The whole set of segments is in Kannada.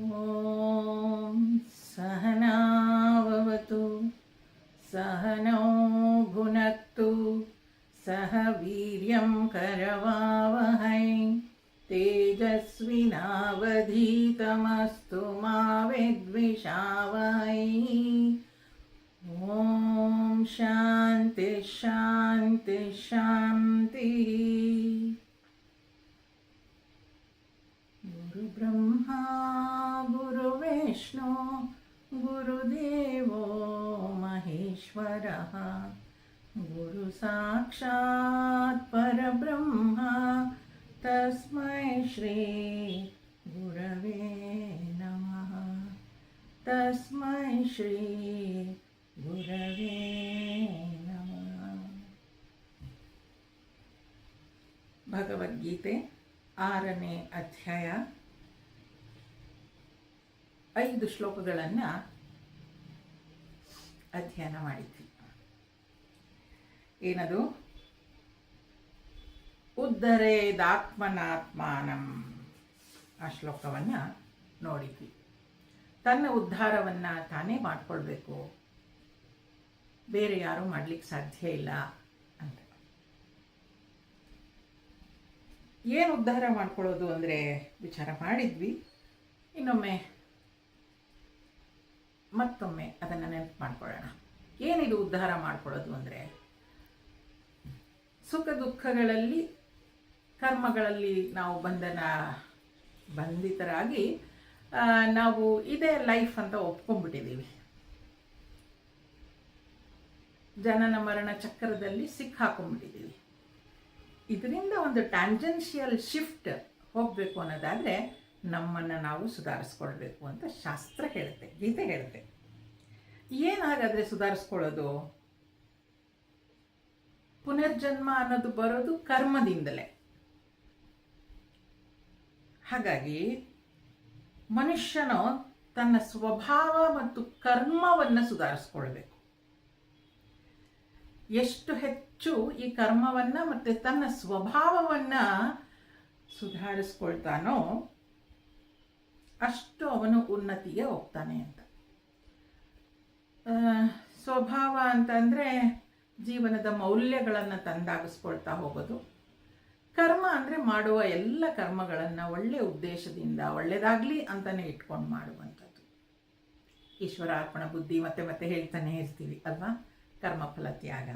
ॐ सहनाववतु सहनौ भुनक्तु सह वीर्यं करवावहै तेजस्विनावधीतमस्तु मा विद्विषावहै। ॐ शान्ति शान्ति शान्तिः। गुरुब्रह्मा गुरुविष्णु गुरुदेवो महेश्वरः गुरुसाक्षात् परब्रह्म तस्मै श्री गुरवे नमः। तस्मै श्री गुरवे नमः। ಭಗವದ್ಗೀತೆ 6ನೇ ಅಧ್ಯಾಯ 5 ಶ್ಲೋಕಗಳನ್ನು ಅಧ್ಯಯನ ಮಾಡಿದ್ವಿ. ಏನದು? ಉದ್ಧರೇದಾತ್ಮನಾತ್ಮಾನಂ ಆ ಶ್ಲೋಕವನ್ನು ನೋಡಿದ್ವಿ. ತನ್ನ ಉದ್ಧಾರವನ್ನು ತಾನೇ ಮಾಡಿಕೊಳ್ಬೇಕು, ಬೇರೆ ಯಾರೂ ಮಾಡಲಿಕ್ಕೆ ಸಾಧ್ಯ ಇಲ್ಲ ಅಂತ. ಏನು ಉದ್ಧಾರ ಮಾಡ್ಕೊಳ್ಳೋದು ಅಂದರೆ ವಿಚಾರ ಮಾಡಿದ್ವಿ. ಮತ್ತೊಮ್ಮೆ ಅದನ್ನು ನೆನಪು ಮಾಡ್ಕೊಳ್ಳೋಣ. ಏನಿದು ಉದ್ಧಾರ ಮಾಡ್ಕೊಳ್ಳೋದು ಅಂದರೆ, ಸುಖ ದುಃಖಗಳಲ್ಲಿ ಕರ್ಮಗಳಲ್ಲಿ ನಾವು ಬಂಧಿತರಾಗಿ ನಾವು ಇದೇ ಲೈಫ್ ಅಂತ ಒಪ್ಕೊಂಡ್ಬಿಟ್ಟಿದ್ದೀವಿ. ಜನನ ಮರಣ ಚಕ್ರದಲ್ಲಿ ಸಿಕ್ಕಾಕೊಂಡ್ಬಿಟ್ಟಿದ್ದೀವಿ. ಇದರಿಂದ ಒಂದು ಟ್ಯಾಂಜೆನ್ಷಿಯಲ್ ಶಿಫ್ಟ್ ಹೋಗಬೇಕು ಅನ್ನೋದಾದರೆ ನಮ್ಮನ್ನು ನಾವು ಸುಧಾರಿಸ್ಕೊಳ್ಬೇಕು ಅಂತ ಶಾಸ್ತ್ರ ಹೇಳುತ್ತೆ, ಗೀತೆ ಹೇಳುತ್ತೆ. ಏನಾಗಾದರೆ ಸುಧಾರಿಸ್ಕೊಳ್ಳೋದು? ಪುನರ್ಜನ್ಮ ಅನ್ನೋದು ಬರೋದು ಕರ್ಮದಿಂದಲೇ. ಹಾಗಾಗಿ ಮನುಷ್ಯನು ತನ್ನ ಸ್ವಭಾವ ಮತ್ತು ಕರ್ಮವನ್ನು ಸುಧಾರಿಸ್ಕೊಳ್ಬೇಕು. ಎಷ್ಟು ಹೆಚ್ಚು ಈ ಕರ್ಮವನ್ನು ಮತ್ತು ತನ್ನ ಸ್ವಭಾವವನ್ನು ಸುಧಾರಿಸ್ಕೊಳ್ತಾನೋ ಅಷ್ಟು ಅವನು ಉನ್ನತಿಗೆ ಹೋಗ್ತಾನೆ ಅಂತ. ಸ್ವಭಾವ ಅಂತಂದರೆ ಜೀವನದ ಮೌಲ್ಯಗಳನ್ನು ತಂದಾಗಿಸ್ಕೊಳ್ತಾ ಹೋಗೋದು. ಕರ್ಮ ಅಂದರೆ ಮಾಡುವ ಎಲ್ಲ ಕರ್ಮಗಳನ್ನು ಒಳ್ಳೆಯ ಉದ್ದೇಶದಿಂದ ಒಳ್ಳೆಯದಾಗಲಿ ಅಂತಲೇ ಇಟ್ಕೊಂಡು ಮಾಡುವಂಥದ್ದು. ಈಶ್ವರಾರ್ಪಣ ಬುದ್ಧಿ ಮತ್ತೆ ಹೇಳ್ತಾನೆ ಇರ್ತೀವಿ ಅಲ್ವಾ? ಕರ್ಮಫಲ ತ್ಯಾಗ.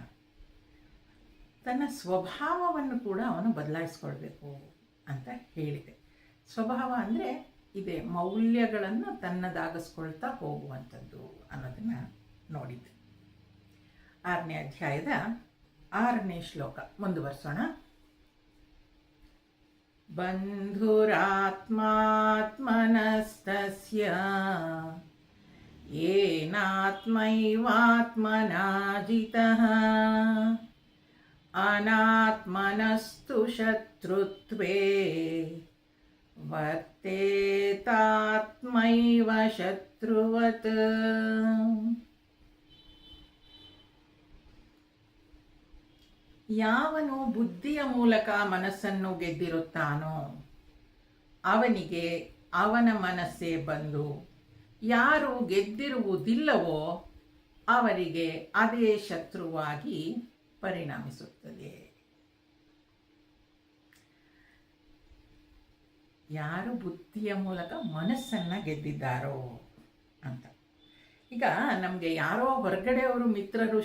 ತನ್ನ ಸ್ವಭಾವವನ್ನು ಕೂಡ ಅವನು ಬದಲಾಯಿಸ್ಕೊಳ್ಬೇಕು ಅಂತ ಹೇಳಿದೆ. ಸ್ವಭಾವ ಅಂದರೆ ಇದೆ, ಮೌಲ್ಯಗಳನ್ನು ತನ್ನದಾಗಿಸ್ಕೊಳ್ತಾ ಹೋಗುವಂಥದ್ದು ಅನ್ನೋದನ್ನು ನೋಡಿದ್ವಿ. 6ನೇ ಅಧ್ಯಾಯದ 6ನೇ ಶ್ಲೋಕ ಮುಂದುವರ್ಸೋಣ. ಬಂಧುರಾತ್ಮಾತ್ಮನಸ್ತಸ್ಯ ಏನಾತ್ಮೈವಾತ್ಮನಾ ಜಿತಃ ಅನಾತ್ಮನಸ್ತು ಶತ್ರುತ್ವೇ ವರ್ತೇತಾತ್ಮೈವ ಶತ್ರುವತ್. ಯಾವನು ಬುದ್ಧಿಯ ಮೂಲಕ ಮನಸ್ಸನ್ನು ಗೆದ್ದಿರುತ್ತಾನೋ ಅವನಿಗೆ ಅವನ ಮನಸ್ಸೇ ಬಂದು, ಯಾರು ಗೆದ್ದಿರುವುದಿಲ್ಲವೋ ಅವರಿಗೆ ಅದೇ ಶತ್ರುವಾಗಿ ಪರಿಣಮಿಸುತ್ತದೆ. ಯಾರು ಬುದ್ಧಿಯ ಮೂಲಕ ಮನಸ್ಸನ್ನು ಗೆದ್ದಿದ್ದಾರೋ ಅಂತ. ಈಗ ನಮಗೆ ಯಾರೋ ಹೊರಗಡೆಯವರು ಮಿತ್ರರು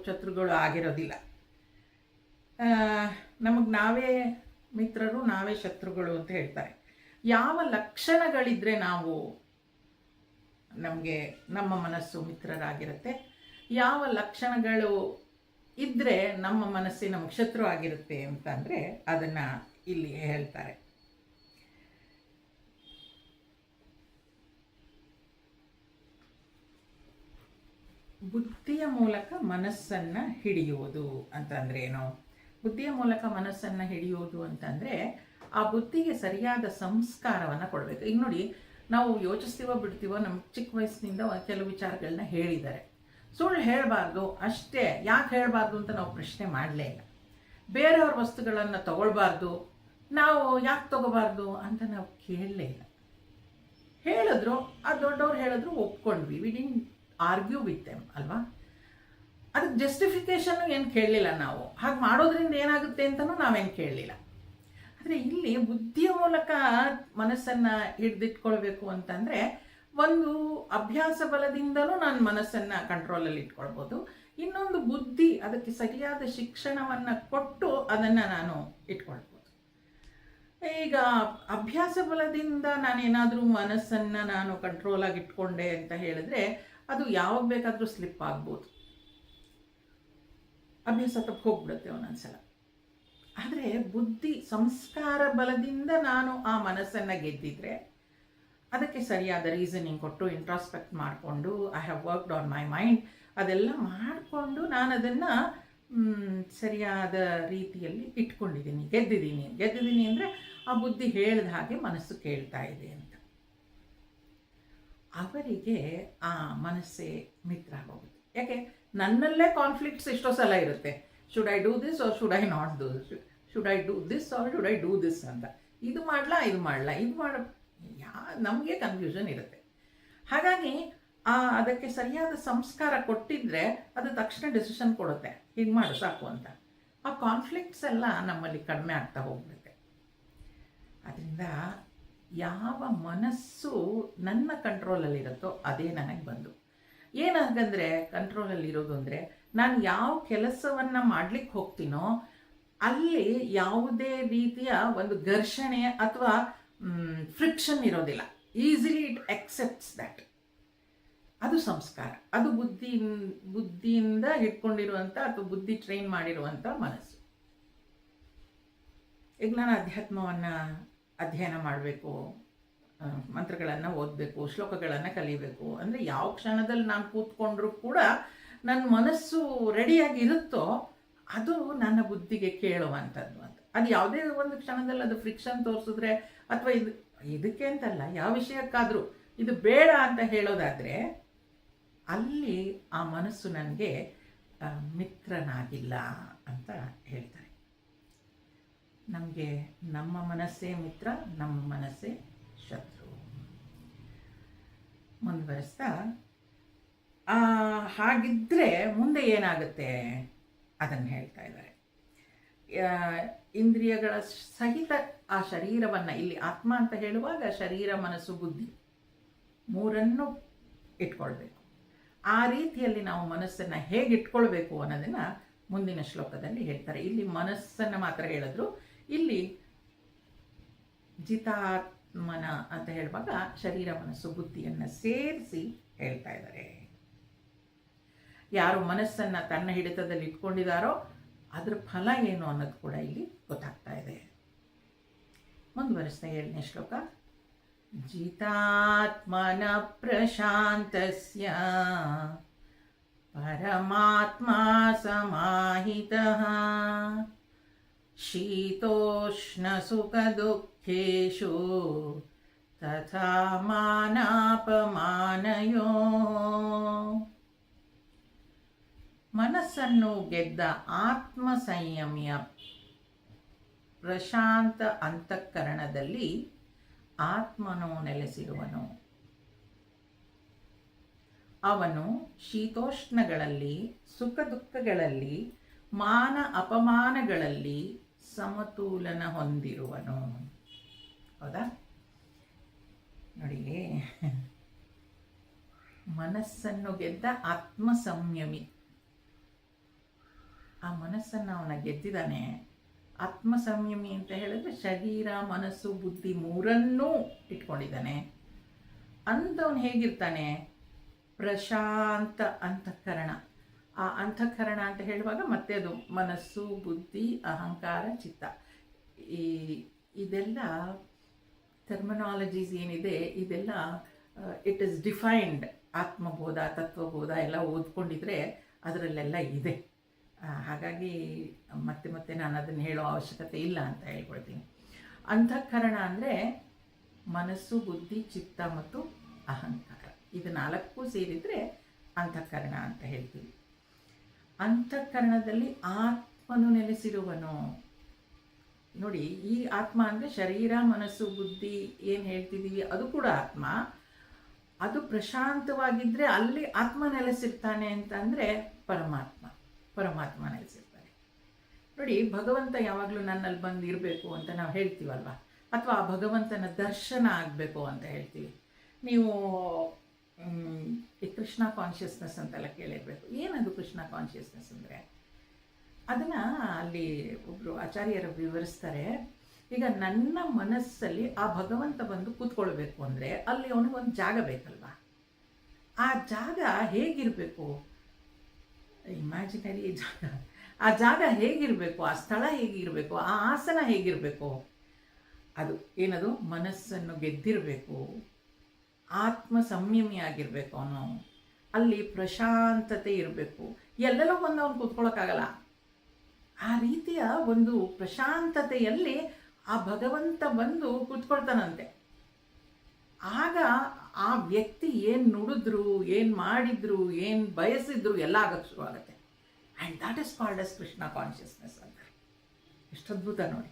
ಶತ್ರುಗಳು ಆಗಿರೋದಿಲ್ಲ. ನಮಗೆ ನಾವೇ ಮಿತ್ರರು, ನಾವೇ ಶತ್ರುಗಳು ಅಂತ ಹೇಳ್ತಾರೆ. ಯಾವ ಲಕ್ಷಣಗಳಿದ್ರೆ ನಮಗೆ ನಮ್ಮ ಮನಸ್ಸು ಮಿತ್ರರಾಗಿರುತ್ತೆ, ಯಾವ ಲಕ್ಷಣಗಳು ಇದ್ದರೆ ನಮ್ಮ ಮನಸ್ಸೇ ನಮಗೆ ಶತ್ರು ಆಗಿರುತ್ತೆ ಅಂತಂದರೆ ಅದನ್ನು ಇಲ್ಲಿ ಹೇಳ್ತಾರೆ. ಬುದ್ಧಿಯ ಮೂಲಕ ಮನಸ್ಸನ್ನು ಹಿಡಿಯುವುದು ಅಂತಂದರೆ ಏನು? ಬುದ್ಧಿಯ ಮೂಲಕ ಮನಸ್ಸನ್ನು ಹಿಡಿಯೋದು ಅಂತಂದರೆ ಆ ಬುದ್ಧಿಗೆ ಸರಿಯಾದ ಸಂಸ್ಕಾರವನ್ನು ಕೊಡಬೇಕು. ಈಗ ನೋಡಿ, ನಾವು ಯೋಚಿಸ್ತೀವೋ ಬಿಡ್ತೀವೋ, ನಮ್ಮ ಚಿಕ್ಕ ವಯಸ್ಸಿನಿಂದ ಕೆಲವು ವಿಚಾರಗಳನ್ನ ಹೇಳಿದ್ದಾರೆ. ಸುಳ್ಳು ಹೇಳಬಾರ್ದು ಅಷ್ಟೇ. ಯಾಕೆ ಹೇಳಬಾರ್ದು ಅಂತ ನಾವು ಪ್ರಶ್ನೆ ಮಾಡಲೇ ಇಲ್ಲ. ಬೇರೆಯವ್ರ ವಸ್ತುಗಳನ್ನು ತಗೊಳ್ಬಾರ್ದು, ನಾವು ಯಾಕೆ ತಗೋಬಾರ್ದು ಅಂತ ನಾವು ಕೇಳಲೇ ಇಲ್ಲ. ಹೇಳಿದ್ರು, ಆ ದೊಡ್ಡವ್ರು ಹೇಳಿದ್ರು ಒಪ್ಕೊಂಡ್ವಿ. We didn't argue with them ಅಲ್ವಾ. ಅದಕ್ಕೆ ಜಸ್ಟಿಫಿಕೇಶನ್ ಏನು ಕೇಳಲಿಲ್ಲ ನಾವು. ಹಾಗೆ ಮಾಡೋದ್ರಿಂದ ಏನಾಗುತ್ತೆ ಅಂತಲೂ ನಾವೇನು ಕೇಳಲಿಲ್ಲ. ಆದರೆ ಇಲ್ಲಿ ಬುದ್ಧಿಯ ಮೂಲಕ ಮನಸ್ಸನ್ನು ಹಿಡಿದಿಟ್ಕೊಳ್ಬೇಕು ಅಂತಂದರೆ ಒಂದು ಅಭ್ಯಾಸ ಬಲದಿಂದಲೂ ನಾನು ಮನಸ್ಸನ್ನು ಕಂಟ್ರೋಲಲ್ಲಿ ಇಟ್ಕೊಳ್ಬೋದು. ಇನ್ನೊಂದು ಬುದ್ಧಿ, ಅದಕ್ಕೆ ಸರಿಯಾದ ಶಿಕ್ಷಣವನ್ನು ಕೊಟ್ಟು ಅದನ್ನು ನಾನು ಇಟ್ಕೊಳ್ಬೋದು. ಈಗ ಅಭ್ಯಾಸ ಬಲದಿಂದ ನಾನೇನಾದರೂ ಮನಸ್ಸನ್ನು ನಾನು ಕಂಟ್ರೋಲಾಗಿ ಇಟ್ಕೊಂಡೆ ಅಂತ ಹೇಳಿದ್ರೆ ಅದು ಯಾವಾಗ ಬೇಕಾದರೂ ಸ್ಲಿಪ್ ಆಗ್ಬೋದು, ಅಭ್ಯಾಸ ತಪ್ಪು ಹೋಗ್ಬಿಡುತ್ತೆ ಒಂದೊಂದ್ಸಲ. ಆದರೆ ಬುದ್ಧಿ ಸಂಸ್ಕಾರ ಬಲದಿಂದ ನಾನು ಆ ಮನಸ್ಸನ್ನು ಗೆದ್ದಿದ್ರೆ ಅದಕ್ಕೆ ಸರಿಯಾದ ರೀಸನಿಂಗ್ ಕೊಟ್ಟು ಇಂಟ್ರಾಸ್ಪೆಕ್ಟ್ ಮಾಡಿಕೊಂಡು I have worked on my mind ಅದೆಲ್ಲ ಮಾಡಿಕೊಂಡು ನಾನು ಅದನ್ನು ಸರಿಯಾದ ರೀತಿಯಲ್ಲಿ ಇಟ್ಕೊಂಡಿದ್ದೀನಿ, ಗೆದ್ದಿದ್ದೀನಿ ಅಂದರೆ ಆ ಬುದ್ಧಿ ಹೇಳಿದ ಹಾಗೆ ಮನಸ್ಸು ಕೇಳ್ತಾ ಇದೆ ಅಂತ. ಅವರಿಗೆ ಆ ಮನಸ್ಸೇ ಮಿತ್ರ ಆಗೋಗುತ್ತೆ. ಯಾಕೆ ನನ್ನಲ್ಲೇ ಕಾನ್ಫ್ಲಿಕ್ಟ್ಸ್ ಎಷ್ಟೋ ಸಲ ಇರುತ್ತೆ. Should I do this or should I not do, should I do this or should I do this ಅಂತ. ಇದು ಮಾಡಲ ನಮಗೆ ಕನ್ಫ್ಯೂಷನ್ ಇರುತ್ತೆ. ಹಾಗಾಗಿ ಅದಕ್ಕೆ ಸರಿಯಾದ ಸಂಸ್ಕಾರ ಕೊಟ್ಟಿದ್ರೆ ಅದು ತಕ್ಷಣ ಡಿಸಿಷನ್ ಕೊಡುತ್ತೆ, ಹೀಗೆ ಮಾಡು ಸಾಕು ಅಂತ. ಆ ಕಾನ್ಫ್ಲಿಕ್ಟ್ಸ್ ಎಲ್ಲ ನಮ್ಮಲ್ಲಿ ಕಡಿಮೆ ಆಗ್ತಾ ಹೋಗ್ಬಿಡುತ್ತೆ. ಅದರಿಂದ ಯಾವ ಮನಸ್ಸು ನನ್ನ ಕಂಟ್ರೋಲಲ್ಲಿರುತ್ತೋ ಅದೇ ನನಗೆ ಬಂದು. ಏನಾಗಂದರೆ ಕಂಟ್ರೋಲಲ್ಲಿರೋದು ಅಂದರೆ ನಾನು ಯಾವ ಕೆಲಸವನ್ನು ಮಾಡಲಿಕ್ಕೆ ಹೋಗ್ತೀನೋ ಅಲ್ಲಿ ಯಾವುದೇ ರೀತಿಯ ಒಂದು ಘರ್ಷಣೆ ಅಥವಾ ಫ್ರಿಕ್ಷನ್ ಇರೋದಿಲ್ಲ. Easily it accepts that. ಅದು ಸಂಸ್ಕಾರ, ಅದು ಬುದ್ಧಿಯಿಂದ ಇಟ್ಕೊಂಡಿರುವಂಥ ಅಥವಾ ಬುದ್ಧಿ ಟ್ರೈನ್ ಮಾಡಿರುವಂಥ ಮನಸ್ಸು. ಈಗ ನಾನು ಅಧ್ಯಾತ್ಮವನ್ನು ಅಧ್ಯಯನ ಮಾಡಬೇಕು, ಮಂತ್ರಗಳನ್ನು ಓದಬೇಕು, ಶ್ಲೋಕಗಳನ್ನು ಕಲಿಬೇಕು ಅಂದರೆ ಯಾವ ಕ್ಷಣದಲ್ಲಿ ನಾನು ಕೂತ್ಕೊಂಡ್ರೂ ಕೂಡ ನನ್ನ ಮನಸ್ಸು ರೆಡಿಯಾಗಿ ಇರುತ್ತೋ ಅದು ನನ್ನ ಬುದ್ಧಿಗೆ ಕೇಳುವಂಥದ್ದು ಅಂತ. ಅದು ಯಾವುದೇ ಒಂದು ಕ್ಷಣದಲ್ಲಿ ಅದು ಫ್ರಿಕ್ಷನ್ ತೋರಿಸಿದ್ರೆ ಅಥವಾ ಇದಕ್ಕೆ ಅಂತಲ್ಲ, ಯಾವ ವಿಷಯಕ್ಕಾದರೂ ಇದು ಬೇಡ ಅಂತ ಹೇಳೋದಾದರೆ ಅಲ್ಲಿ ಆ ಮನಸ್ಸು ನನಗೆ ಮಿತ್ರನಾಗಿಲ್ಲ ಅಂತ ಹೇಳ್ತಾರೆ. ನಮಗೆ ನಮ್ಮ ಮನಸ್ಸೇ ಮಿತ್ರ, ನಮ್ಮ ಮನಸ್ಸೇ ಶತ್ರು. ಮುಂದುವರಿಸ್ತಾ ಹಾಗಿದ್ದರೆ ಮುಂದೆ ಏನಾಗುತ್ತೆ ಅದನ್ನು ಹೇಳ್ತಾ ಇದ್ದಾರೆ. ಇಂದ್ರಿಯಗಳ ಸಹಿತ ಆ ಶರೀರವನ್ನು, ಇಲ್ಲಿ ಆತ್ಮ ಅಂತ ಹೇಳುವಾಗ ಶರೀರ ಮನಸ್ಸು ಬುದ್ಧಿ ಮೂರನ್ನು ಇಟ್ಕೊಳ್ಬೇಕು. ಆ ರೀತಿಯಲ್ಲಿ ನಾವು ಮನಸ್ಸನ್ನು ಹೇಗೆ ಇಟ್ಕೊಳ್ಬೇಕು ಅನ್ನೋದನ್ನು ಮುಂದಿನ ಶ್ಲೋಕದಲ್ಲಿ ಹೇಳ್ತಾರೆ. ಇಲ್ಲಿ ಮನಸ್ಸನ್ನು ಮಾತ್ರ ಹೇಳಿದ್ರು, ಇಲ್ಲಿ ಜಿತಾತ್ಮನ ಅಂತ ಹೇಳುವಾಗ ಶರೀರ ಮನಸ್ಸು ಬುದ್ಧಿಯನ್ನು ಸೇರಿಸಿ ಹೇಳ್ತಾ ಇದ್ದಾರೆ. ಯಾರು ಮನಸ್ಸನ್ನು ತನ್ನ ಹಿಡಿತದಲ್ಲಿ ಇಟ್ಕೊಂಡಿದ್ದಾರೋ ಅದರ ಫಲ ಏನು ಅನ್ನೋದು ಕೂಡ ಇಲ್ಲಿ ಗೊತ್ತಾಗ್ತಾ ಇದೆ. ಮುಂದುವರಿಸ್ತಾ 7ನೇ ಶ್ಲೋಕ. ಜಿತಾತ್ಮನ ಪ್ರಶಾಂತಸ್ಯ ಪರಮಾತ್ಮ ಸಮಾಹಿತಃ ಶೀತೋಷ್ಣ ಸುಖ ದುಃಖೇಷು ತಥಾ ಮಾನಾಪಮಾನಯೋ. ಮನಸ್ಸನ್ನು ಗೆದ್ದ ಆತ್ಮ ಸಂಯಮಿಯ ಪ್ರಶಾಂತ ಅಂತಃಕರಣದಲ್ಲಿ ಆತ್ಮನು ನೆಲೆಸಿರುವನು. ಅವನು ಶೀತೋಷ್ಣಗಳಲ್ಲಿ, ಸುಖ ದುಃಖಗಳಲ್ಲಿ, ಮಾನ ಅಪಮಾನಗಳಲ್ಲಿ ಸಮತೋಲನ ಹೊಂದಿರುವನು. ಹೌದಾ? ನೋಡಿ, ಮನಸ್ಸನ್ನು ಗೆದ್ದ ಆತ್ಮ ಸಂಯಮಿ, ಆ ಮನಸ್ಸನ್ನು ಅವನ ಗೆದ್ದಿದ್ದಾನೆ. ಆತ್ಮ ಸಂಯಮಿ ಅಂತ ಹೇಳಿದ್ರೆ ಶರೀರ ಮನಸ್ಸು ಬುದ್ಧಿ ಮೂರನ್ನೂ ಇಟ್ಕೊಂಡಿದ್ದಾನೆ. ಅಂಥವನು ಹೇಗಿರ್ತಾನೆ? ಪ್ರಶಾಂತ ಅಂತಃಕರಣ. ಆ ಅಂತಃಕರಣ ಅಂತ ಹೇಳುವಾಗ ಮತ್ತೆ ಅದು ಮನಸ್ಸು ಬುದ್ಧಿ ಅಹಂಕಾರ ಚಿತ್ತ, ಇದೆಲ್ಲ ಟರ್ಮಿನಾಲಜೀಸ್ ಏನಿದೆ ಇದೆಲ್ಲ ಇಟ್ ಇಸ್ ಡಿಫೈನ್ಡ್. ಆತ್ಮಬೋಧ ತತ್ವಬೋಧ ಎಲ್ಲ ಓದ್ಕೊಂಡಿದ್ರೆ ಅದರಲ್ಲೆಲ್ಲ ಇದೆ. ಹಾಗಾಗಿ ಮತ್ತೆ ನಾನು ಅದನ್ನು ಹೇಳೋ ಅವಶ್ಯಕತೆ ಇಲ್ಲ ಅಂತ ಹೇಳ್ಕೊಳ್ತೀನಿ. ಅಂತಃಕರಣ ಅಂದರೆ ಮನಸ್ಸು ಬುದ್ಧಿ ಚಿತ್ತ ಮತ್ತು ಅಹಂಕಾರ, ಇದು 4 ಸೇರಿದರೆ ಅಂತಃಕರಣ ಅಂತ ಹೇಳ್ತೀವಿ. ಅಂತಃಕರಣದಲ್ಲಿ ಆತ್ಮನು ನೆಲೆಸಿರುವನು. ನೋಡಿ, ಈ ಆತ್ಮ ಅಂದರೆ ಶರೀರ ಮನಸ್ಸು ಬುದ್ಧಿ ಏನು ಹೇಳ್ತಿದ್ದೀವಿ ಅದು ಕೂಡ ಆತ್ಮ. ಅದು ಪ್ರಶಾಂತವಾಗಿದ್ದರೆ ಅಲ್ಲಿ ಆತ್ಮ ನೆಲೆಸಿರ್ತಾನೆ ಅಂತಂದರೆ ಪರಮಾತ್ಮ ನೆಲೆಸಿರ್ತಾನೆ. ನೋಡಿ, ಭಗವಂತ ಯಾವಾಗಲೂ ನನ್ನಲ್ಲಿ ಬಂದು ಇರಬೇಕು ಅಂತ ನಾವು ಹೇಳ್ತೀವಲ್ವ, ಅಥವಾ ಆ ಭಗವಂತನ ದರ್ಶನ ಆಗಬೇಕು ಅಂತ ಹೇಳ್ತೀವಿ. ನೀವು ಈ ಕೃಷ್ಣ ಕಾನ್ಷಿಯಸ್ನೆಸ್ ಅಂತೆಲ್ಲ ಕೇಳಿರಬೇಕು. ಏನದು ಕೃಷ್ಣ ಕಾನ್ಷಿಯಸ್ನೆಸ್ ಅಂದರೆ? ಅದನ್ನು ಅಲ್ಲಿ ಒಬ್ಬರು ಆಚಾರ್ಯರು ವಿವರಿಸ್ತಾರೆ. ಈಗ ನನ್ನ ಮನಸ್ಸಲ್ಲಿ ಆ ಭಗವಂತ ಬಂದು ಕೂತ್ಕೊಳ್ಬೇಕು ಅಂದರೆ ಅಲ್ಲಿ ಅವನಿಗೊಂದು ಜಾಗ ಬೇಕಲ್ವ. ಆ ಜಾಗ ಹೇಗಿರಬೇಕು? ಇಮ್ಯಾಜಿನರಿ ಜಾಗ. ಆ ಜಾಗ ಹೇಗಿರಬೇಕು? ಆ ಸ್ಥಳ ಹೇಗಿರಬೇಕು? ಆ ಆಸನ ಹೇಗಿರಬೇಕು? ಅದು ಏನದು? ಮನಸ್ಸನ್ನು ಗೆದ್ದಿರಬೇಕು, ಆತ್ಮ ಸಂಯಮಿ ಆಗಿರಬೇಕು ಅವನು. ಅಲ್ಲಿ ಪ್ರಶಾಂತತೆ ಇರಬೇಕು. ಎಲ್ಲೆಲ್ಲೋ ಬಂದು ಅವನು ಕೂತ್ಕೊಳ್ಳೋಕ್ಕಾಗಲ್ಲ. ಆ ರೀತಿಯ ಒಂದು ಪ್ರಶಾಂತತೆಯಲ್ಲಿ ಆ ಭಗವಂತ ಬಂದು ಕೂತ್ಕೊಳ್ತಾನಂತೆ. ಆಗ ಆ ವ್ಯಕ್ತಿ ಏನು ನುಡಿದ್ರು, ಏನು ಮಾಡಿದ್ರು, ಏನು ಬಯಸಿದ್ರು ಎಲ್ಲ ಆಗೋಕ್ಕೆ ಶುರುವಾಗುತ್ತೆ. And that is called S Krishna consciousness ಅಂತ. ಎಷ್ಟು ಅದ್ಭುತ ನೋಡಿ.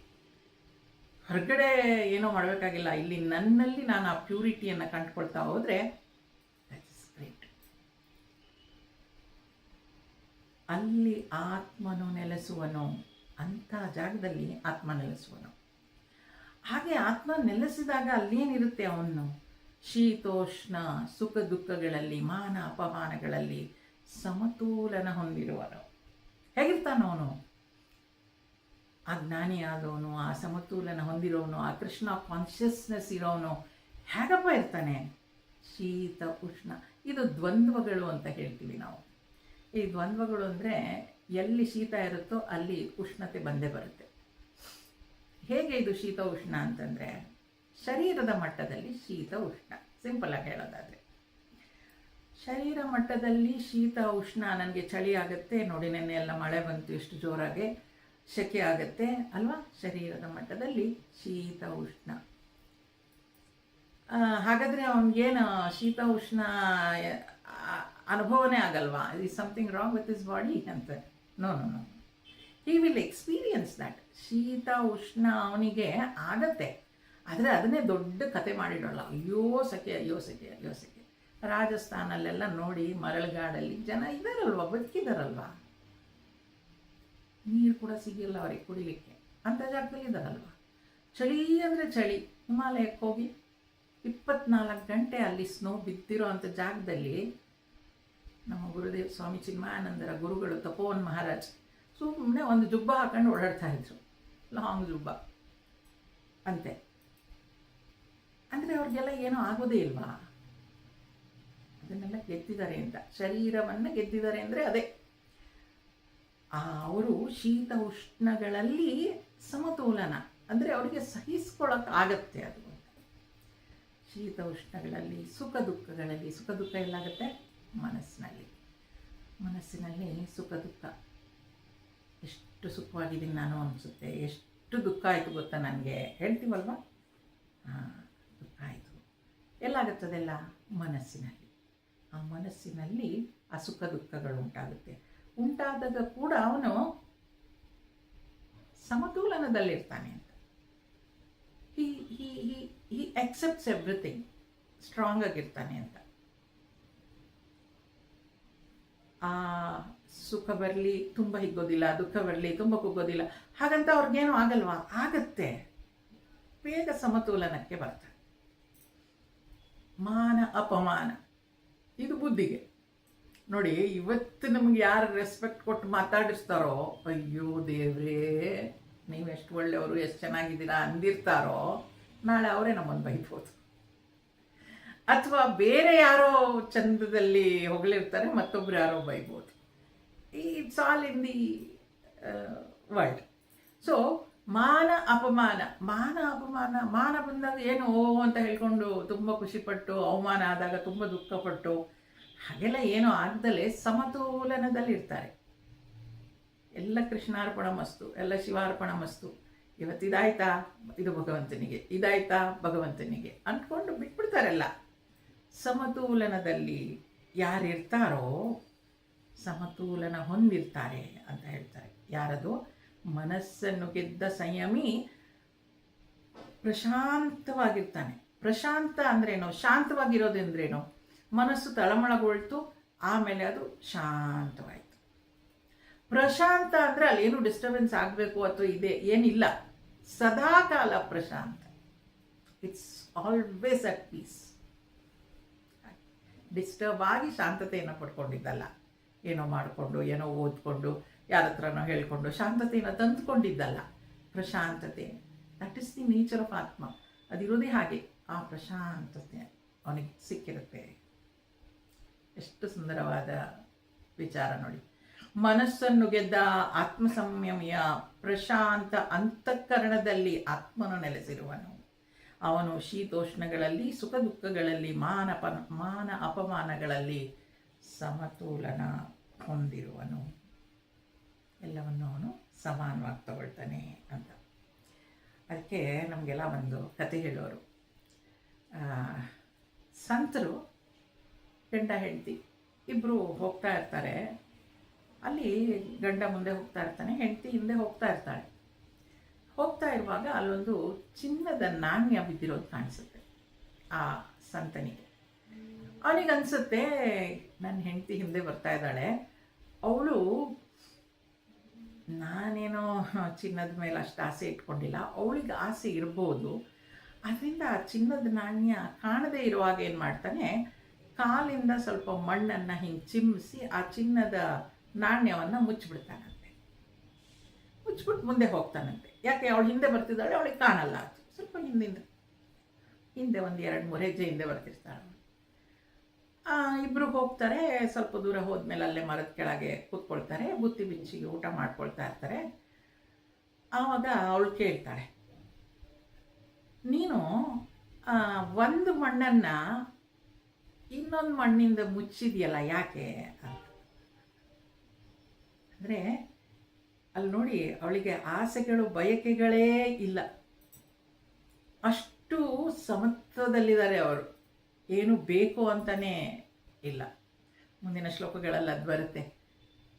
ಹೊರಗಡೆ ಏನೋ ಮಾಡಬೇಕಾಗಿಲ್ಲ, ಇಲ್ಲಿ ನನ್ನಲ್ಲಿ ನಾನು ಆ ಪ್ಯೂರಿಟಿಯನ್ನು ಕಂಡುಕೊಳ್ತಾ ಹೋದರೆ ದಟ್ ಇಸ್ ಗ್ರೇಟ್. ಅಲ್ಲಿ ಆತ್ಮನು ನೆಲೆಸುವನು, ಅಂಥ ಜಾಗದಲ್ಲಿ ಆತ್ಮ ನೆಲೆಸುವನು. ಹಾಗೆ ಆತ್ಮ ನೆಲೆಸಿದಾಗ ಅಲ್ಲೇನಿರುತ್ತೆ? ಅವನು ಶೀತೋಷ್ಣ ಸುಖ ದುಃಖಗಳಲ್ಲಿ, ಮಾನ ಅಪಮಾನಗಳಲ್ಲಿ ಸಮತೋಲನ ಹೊಂದಿರುವನು. ಹೇಗಿರ್ತಾನೋ ಅವನು? ಆ ಜ್ಞಾನಿಯಾದವನು, ಆ ಸಮತೋಲನ ಹೊಂದಿರೋನು, ಆ ಕೃಷ್ಣ ಕಾನ್ಷಿಯಸ್ನೆಸ್ ಇರೋನು ಹೇಗಪ್ಪ ಇರ್ತಾನೆ? ಶೀತ ಉಷ್ಣ. ಇದು ದ್ವಂದ್ವಗಳು ಅಂತ ಹೇಳ್ತೀವಿ ನಾವು. ಈ ದ್ವಂದ್ವಗಳು ಅಂದರೆ ಎಲ್ಲಿ ಶೀತ ಇರುತ್ತೋ ಅಲ್ಲಿ ಉಷ್ಣತೆ ಬಂದೇ ಬರುತ್ತೆ. ಹೇಗೆ ಇದು ಶೀತ ಉಷ್ಣ ಅಂತಂದರೆ, ಶರೀರದ ಮಟ್ಟದಲ್ಲಿ ಶೀತ ಉಷ್ಣ. ಸಿಂಪಲಾಗಿ ಹೇಳೋದಾದರೆ, ಶರೀರ ಮಟ್ಟದಲ್ಲಿ ಶೀತ ಉಷ್ಣ. ನನಗೆ ಚಳಿ ಆಗುತ್ತೆ ನೋಡಿ, ನೆನ್ನೆ ಎಲ್ಲ ಮಳೆ ಬಂತು ಎಷ್ಟು ಜೋರಾಗಿ, ಸೆಕೆ ಆಗುತ್ತೆ ಅಲ್ವಾ? ಶರೀರದ ಮಟ್ಟದಲ್ಲಿ ಶೀತ ಉಷ್ಣ. ಹಾಗಾದರೆ ಅವನಿಗೇನು ಶೀತ ಉಷ್ಣ ಅನುಭವನೇ ಆಗಲ್ವಾ? Is something wrong with his body ಅಂತ? No, he will experience that. ಶೀತ ಉಷ್ಣ ಅವನಿಗೆ ಆಗತ್ತೆ, ಆದರೆ ಅದನ್ನೇ ದೊಡ್ಡ ಕತೆ ಮಾಡಿಡೋಲ್ಲ. ಅಯ್ಯೋ ಸೆಕೆ, ಅಯ್ಯೋ ಸೆಕೆ, ಅಯ್ಯೋ ಸೆಕೆ. ರಾಜಸ್ಥಾನಲ್ಲೆಲ್ಲ ನೋಡಿ, ಮರಳುಗಾಡಲ್ಲಿ ಜನ ಇದ್ದಾರಲ್ವ, ಬದುಕಿದಾರಲ್ವ, ನೀರು ಕೂಡ ಸಿಗಿಲ್ಲ ಅವ್ರಿಗೆ ಕುಡಿಲಿಕ್ಕೆ, ಅಂಥ ಜಾಗದಲ್ಲಿ ಇದ್ದಾರಲ್ವ. ಚಳಿ ಅಂದರೆ ಚಳಿ. ಹಿಮಾಲಯಕ್ಕೆ ಹೋಗಿ 24 ಗಂಟೆ ಅಲ್ಲಿ ಸ್ನೋ ಬಿದ್ದಿರೋ ಅಂಥ ಜಾಗದಲ್ಲಿ ನಮ್ಮ ಗುರುದೇವ್ ಸ್ವಾಮಿ ಚಿನ್ಮಯಾನಂದರ ಗುರುಗಳು ತಪೋವನ್ ಮಹಾರಾಜ್ ಸುಮ್ಮನೆ ಒಂದು ಜುಬ್ಬ ಹಾಕೊಂಡು ಓಡಾಡ್ತಾ ಇದ್ರು, ಲಾಂಗ್ ಜುಬ್ಬ ಅಂತೆ. ಅಂದರೆ ಅವ್ರಿಗೆಲ್ಲ ಏನೂ ಆಗೋದೇ ಇಲ್ವಾ? ಅದನ್ನೆಲ್ಲ ಗೆದ್ದಿದ್ದಾರೆ ಅಂತ. ಶರೀರವನ್ನು ಗೆದ್ದಿದ್ದಾರೆ ಅಂದರೆ ಅದೇ. ಅವರು ಶೀತ ಉಷ್ಣಗಳಲ್ಲಿ ಸಮತೋಲನ ಅಂದರೆ ಅವರಿಗೆ ಸಹಿಸ್ಕೊಳ್ಳೋಕ್ಕಾಗತ್ತೆ ಅದು. ಶೀತ ಉಷ್ಣಗಳಲ್ಲಿ, ಸುಖ ದುಃಖಗಳಲ್ಲಿ. ಸುಖ ದುಃಖ ಎಲ್ಲಾಗುತ್ತೆ? ಮನಸ್ಸಿನಲ್ಲಿ ಸುಖ ದುಃಖ. ಎಷ್ಟು ಸುಖವಾಗಿದ್ದೀನಿ ನಾನು ಅನಿಸುತ್ತೆ, ಎಷ್ಟು ದುಃಖ ಆಯಿತು ಗೊತ್ತಾ ನನಗೆ, ಹೇಳ್ತೀವಲ್ವ? ದುಃಖ ಆಯಿತು. ಎಲ್ಲಾಗುತ್ತದೆಲ್ಲ ಮನಸ್ಸಿನಲ್ಲಿ. ಆ ಮನಸ್ಸಿನಲ್ಲಿ ಆ ಸುಖ ದುಃಖಗಳು ಉಂಟಾಗುತ್ತೆ. ಉಂಟಾದಾಗ ಕೂಡ ಅವನು ಸಮತೋಲನದಲ್ಲಿರ್ತಾನೆ ಅಂತ. ಹಿ ಅಕ್ಸೆಪ್ಟ್ಸ್ ಎವ್ರಿಥಿಂಗ್, ಸ್ಟ್ರಾಂಗ್ ಆಗಿರ್ತಾನೆ ಅಂತ. ಆ ಸುಖ ಬರಲಿ ತುಂಬ ಹಿಗ್ಗೋದಿಲ್ಲ, ದುಃಖ ಬರಲಿ ತುಂಬ ಕುಗ್ಗೋದಿಲ್ಲ. ಹಾಗಂತ ಅವ್ರಿಗೇನು ಆಗಲ್ವಾ? ಆಗತ್ತೆ, ಬೇಗ ಸಮತೋಲನಕ್ಕೆ ಬರ್ತಾರೆ. ಮಾನ ಅಪಮಾನ ಇದು ಬುದ್ಧಿಗೆ. ನೋಡಿ, ಇವತ್ತು ನಮ್ಗೆ ಯಾರು ರೆಸ್ಪೆಕ್ಟ್ ಕೊಟ್ಟು ಮಾತಾಡಿಸ್ತಾರೋ, ಅಯ್ಯೋ ದೇವ್ರೇ ನೀವು ಎಷ್ಟು ಒಳ್ಳೆಯವರು, ಎಷ್ಟು ಚೆನ್ನಾಗಿದ್ದೀರಾ ಅಂದಿರ್ತಾರೋ, ನಾಳೆ ಅವರೇ ನಮ್ಮನ್ನು ಬೈಬೋದು. ಅಥವಾ ಬೇರೆ ಯಾರೋ ಚಂದದಲ್ಲಿ ಹೊಗಳಿರ್ತಾರೆ, ಮತ್ತೊಬ್ರು ಯಾರೋ ಬೈಬೋದು. It's all in the world. So ಮಾನ ಅಪಮಾನ. ಮಾನ ಬಂದಾಗ ಏನು ಓ ಅಂತ ಹೇಳ್ಕೊಂಡು ತುಂಬ ಖುಷಿಪಟ್ಟು, ಅವಮಾನ ಆದಾಗ ತುಂಬ ದುಃಖಪಟ್ಟು, ಹಾಗೆಲ್ಲ ಏನೋ ಆಗದಲ್ಲೇ ಸಮತೋಲನದಲ್ಲಿರ್ತಾರೆ. ಎಲ್ಲ ಕೃಷ್ಣಾರ್ಪಣ ಮಸ್ತು, ಎಲ್ಲ ಶಿವಾರ್ಪಣ ಮಸ್ತು. ಇವತ್ತಿದಾಯ್ತಾ, ಇದು ಭಗವಂತನಿಗೆ, ಇದಾಯ್ತಾ ಭಗವಂತನಿಗೆ ಅಂದ್ಕೊಂಡು ಬಿಟ್ಬಿಡ್ತಾರೆಲ್ಲ. ಸಮತೋಲನದಲ್ಲಿ ಯಾರಿರ್ತಾರೋ ಸಮತೋಲನ ಹೊಂದಿರ್ತಾರೆ ಅಂತ ಹೇಳ್ತಾರೆ. ಯಾರದು? ಮನಸ್ಸನ್ನು ಗೆದ್ದ ಸಂಯಮಿ ಪ್ರಶಾಂತವಾಗಿರ್ತಾನೆ. ಪ್ರಶಾಂತ ಅಂದ್ರೇನು? ಶಾಂತವಾಗಿರೋದಂದ್ರೇನು? ಮನಸ್ಸು ತಳಮಳಗೊಳ್ತು, ಆಮೇಲೆ ಅದು ಶಾಂತವಾಯಿತು. ಪ್ರಶಾಂತ ಅಂದರೆ ಅಲ್ಲಿ ಏನು ಡಿಸ್ಟರ್ಬೆನ್ಸ್ ಆಗಬೇಕು ಅಥವಾ ಇದೆ ಏನಿಲ್ಲ, ಸದಾಕಾಲ ಪ್ರಶಾಂತ. It's always at peace. Disturb ಆಗಿ ಶಾಂತತೆಯನ್ನು ಪಡ್ಕೊಂಡಿದ್ದಲ್ಲ, ಏನೋ ಮಾಡಿಕೊಂಡು, ಏನೋ ಓದ್ಕೊಂಡು, ಯಾರ ಹತ್ರನೋ ಹೇಳ್ಕೊಂಡು ಶಾಂತತೆಯನ್ನು ತಂದುಕೊಂಡಿದ್ದಲ್ಲ. ಪ್ರಶಾಂತತೆ, that is the nature of ಆತ್ಮ. ಅದಿರೋದೇ ಹಾಗೆ. ಆ ಪ್ರಶಾಂತತೆ ಅವನಿಗೆ ಸಿಕ್ಕಿರುತ್ತೆ. ಎಷ್ಟು ಸುಂದರವಾದ ವಿಚಾರ ನೋಡಿ. ಮನಸ್ಸನ್ನು ಗೆದ್ದ ಆತ್ಮ ಸಂಯಮಿಯ ಪ್ರಶಾಂತ ಅಂತಃಕರಣದಲ್ಲಿ ಆತ್ಮನು ನೆಲೆಸಿರುವನು. ಅವನು ಶೀತೋಷ್ಣಗಳಲ್ಲಿ, ಸುಖ ದುಃಖಗಳಲ್ಲಿ, ಮಾನ ಅಪಮಾನಗಳಲ್ಲಿ ಸಮತೋಲನ ಹೊಂದಿರುವನು. ಎಲ್ಲವನ್ನು ಅವನು ಸಮಾನವಾಗಿ ತಗೊಳ್ತಾನೆ ಅಂತ. ಅದಕ್ಕೆ ನಮಗೆಲ್ಲ ಒಂದು ಕತೆ ಹೇಳೋರು. ಸಂತರು ಗಂಡ ಹೆಂಡತಿ ಇಬ್ಬರು ಹೋಗ್ತಾ ಇರ್ತಾರೆ. ಅಲ್ಲಿ ಗಂಡ ಮುಂದೆ ಹೋಗ್ತಾ ಇರ್ತಾನೆ, ಹೆಂಡತಿ ಹಿಂದೆ ಹೋಗ್ತಾ ಇರ್ತಾಳೆ. ಹೋಗ್ತಾ ಇರುವಾಗ ಅಲ್ಲೊಂದು ಚಿನ್ನದ ನಾಣ್ಯ ಬಿದ್ದಿರೋದು ಕಾಣಿಸುತ್ತೆ ಆ ಸಂತನಿಗೆ. ಅವನಿಗನ್ಸುತ್ತೆ, ನನ್ನ ಹೆಂಡತಿ ಹಿಂದೆ ಬರ್ತಾ ಇದ್ದಾಳೆ, ಅವಳು ನಾನೇನೋ ಚಿನ್ನದ ಮೇಲೆ ಅಷ್ಟು ಆಸೆ ಇಟ್ಕೊಂಡಿಲ್ಲ, ಅವಳಿಗೆ ಆಸೆ ಇರ್ಬೋದು. ಅದರಿಂದ ಆ ಚಿನ್ನದ ನಾಣ್ಯ ಕಾಣದೇ ಇರುವಾಗ ಏನು ಮಾಡ್ತಾನೆ, ಕಾಲಿಂದ ಸ್ವಲ್ಪ ಮಣ್ಣನ್ನು ಹಿಂಗೆ ಚಿಮ್ಮಿಸಿ ಆ ಚಿನ್ನದ ನಾಣ್ಯವನ್ನು ಮುಚ್ಚಿಬಿಡ್ತಾನಂತೆ. ಮುಚ್ಚಿಬಿಟ್ಟು ಮುಂದೆ ಹೋಗ್ತಾನಂತೆ. ಯಾಕೆ? ಅವಳು ಹಿಂದೆ ಬರ್ತಿದ್ದಾಳೆ, ಅವಳಿಗೆ ಕಾಣಲ್ಲ. ಅದು ಸ್ವಲ್ಪ ಹಿಂದೆ ಒಂದು 2-3 ಹೆಜ್ಜೆ ಹಿಂದೆ ಬರ್ತಿರ್ತಾಳೆ. ಇಬ್ಬರು ಹೋಗ್ತಾರೆ. ಸ್ವಲ್ಪ ದೂರ ಹೋದ್ಮೇಲೆ ಅಲ್ಲೇ ಮರದ ಕೆಳಗೆ ಕೂತ್ಕೊಳ್ತಾರೆ, ಬುತ್ತಿ ಬಿಚ್ಚಿ ಊಟ ಮಾಡ್ಕೊಳ್ತಾ ಇರ್ತಾರೆ. ಆವಾಗ ಅವಳು ಕೇಳ್ತಾಳೆ, ನೀನು ಒಂದು ಮಣ್ಣನ್ನು ಇನ್ನೊಂದು ಮಣ್ಣಿಂದ ಮುಚ್ಚಿದೆಯಲ್ಲ, ಯಾಕೆ ಅಂತ. ಅಂದರೆ ಅಲ್ಲಿ ನೋಡಿ, ಅವಳಿಗೆ ಆಸೆಗಳು ಬಯಕೆಗಳೇ ಇಲ್ಲ. ಅಷ್ಟು ಸಮತ್ವದಲ್ಲಿದ್ದಾರೆ ಅವರು. ಏನು ಬೇಕು ಅಂತಲೇ ಇಲ್ಲ. ಮುಂದಿನ ಶ್ಲೋಕಗಳಲ್ಲಿ ಅದು ಬರುತ್ತೆ,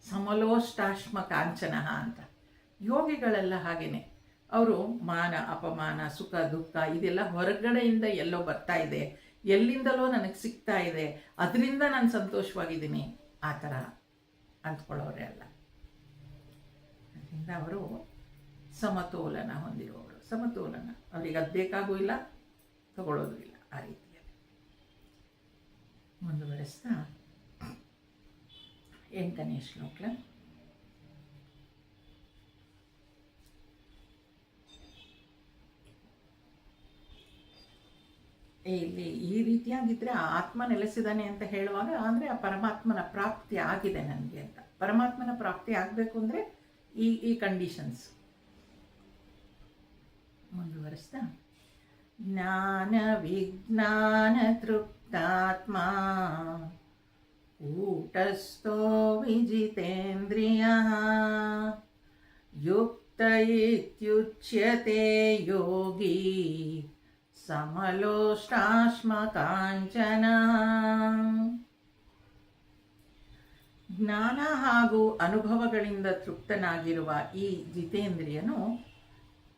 ಸಮಲೋಷ್ಟಾಶ್ಮ ಕಾಂಚನ ಅಂತ. ಯೋಗಿಗಳೆಲ್ಲ ಹಾಗೇನೆ. ಅವರು ಮಾನ ಅಪಮಾನ, ಸುಖ ದುಃಖ ಇದೆಲ್ಲ ಹೊರಗಡೆಯಿಂದ ಎಲ್ಲೋ ಬರ್ತಾ ಇದೆ, ಎಲ್ಲಿಂದಲೋ ನನಗೆ ಸಿಗ್ತಾ ಇದೆ, ಅದರಿಂದ ನಾನು ಸಂತೋಷವಾಗಿದ್ದೀನಿ, ಆ ಥರ ಅಂದ್ಕೊಳ್ಳೋರೇ ಅಲ್ಲ. ಅದರಿಂದ ಅವರು ಸಮತೋಲನ ಹೊಂದಿರುವವರು. ಸಮತೋಲನ ಅವರಿಗೆ ಅದು ಬೇಕಾಗೂ ಇಲ್ಲ, ತಗೊಳ್ಳೋದು ಇಲ್ಲ. ಆ ರೀತಿಯಲ್ಲಿ ಮುಂದುವರೆಸ್ತಾ 8ನೇ ಶ್ಲೋಕ. ಇಲ್ಲಿ ಈ ರೀತಿಯಾಗಿದ್ದರೆ ಆ ಆತ್ಮ ನೆಲೆಸಿದಾನೆ ಅಂತ ಹೇಳುವಾಗ, ಅಂದರೆ ಆ ಪರಮಾತ್ಮನ ಪ್ರಾಪ್ತಿ ಆಗಿದೆ ನನಗೆ ಅಂತ. ಪರಮಾತ್ಮನ ಪ್ರಾಪ್ತಿ ಆಗಬೇಕು ಅಂದರೆ ಈ ಕಂಡೀಷನ್ಸ್. ಮುಂದುವರೆಸ್ತಾ, ಜ್ಞಾನ ವಿಜ್ಞಾನ ತೃಪ್ತಾತ್ಮ ಕೂಟಸ್ಥೋ ವಿಜಿತೇಂದ್ರಿಯ ಯುಕ್ತ ಇತ್ಯುಚ್ಯತೆ ಯೋಗಿ ಸಮಲೋಷ್ಟಾಶ್ಮ ಕಾಂಚನ. ಜ್ಞಾನ ಹಾಗೂ ಅನುಭವಗಳಿಂದ ತೃಪ್ತನಾಗಿರುವ ಈ ಜಿತೇಂದ್ರಿಯನು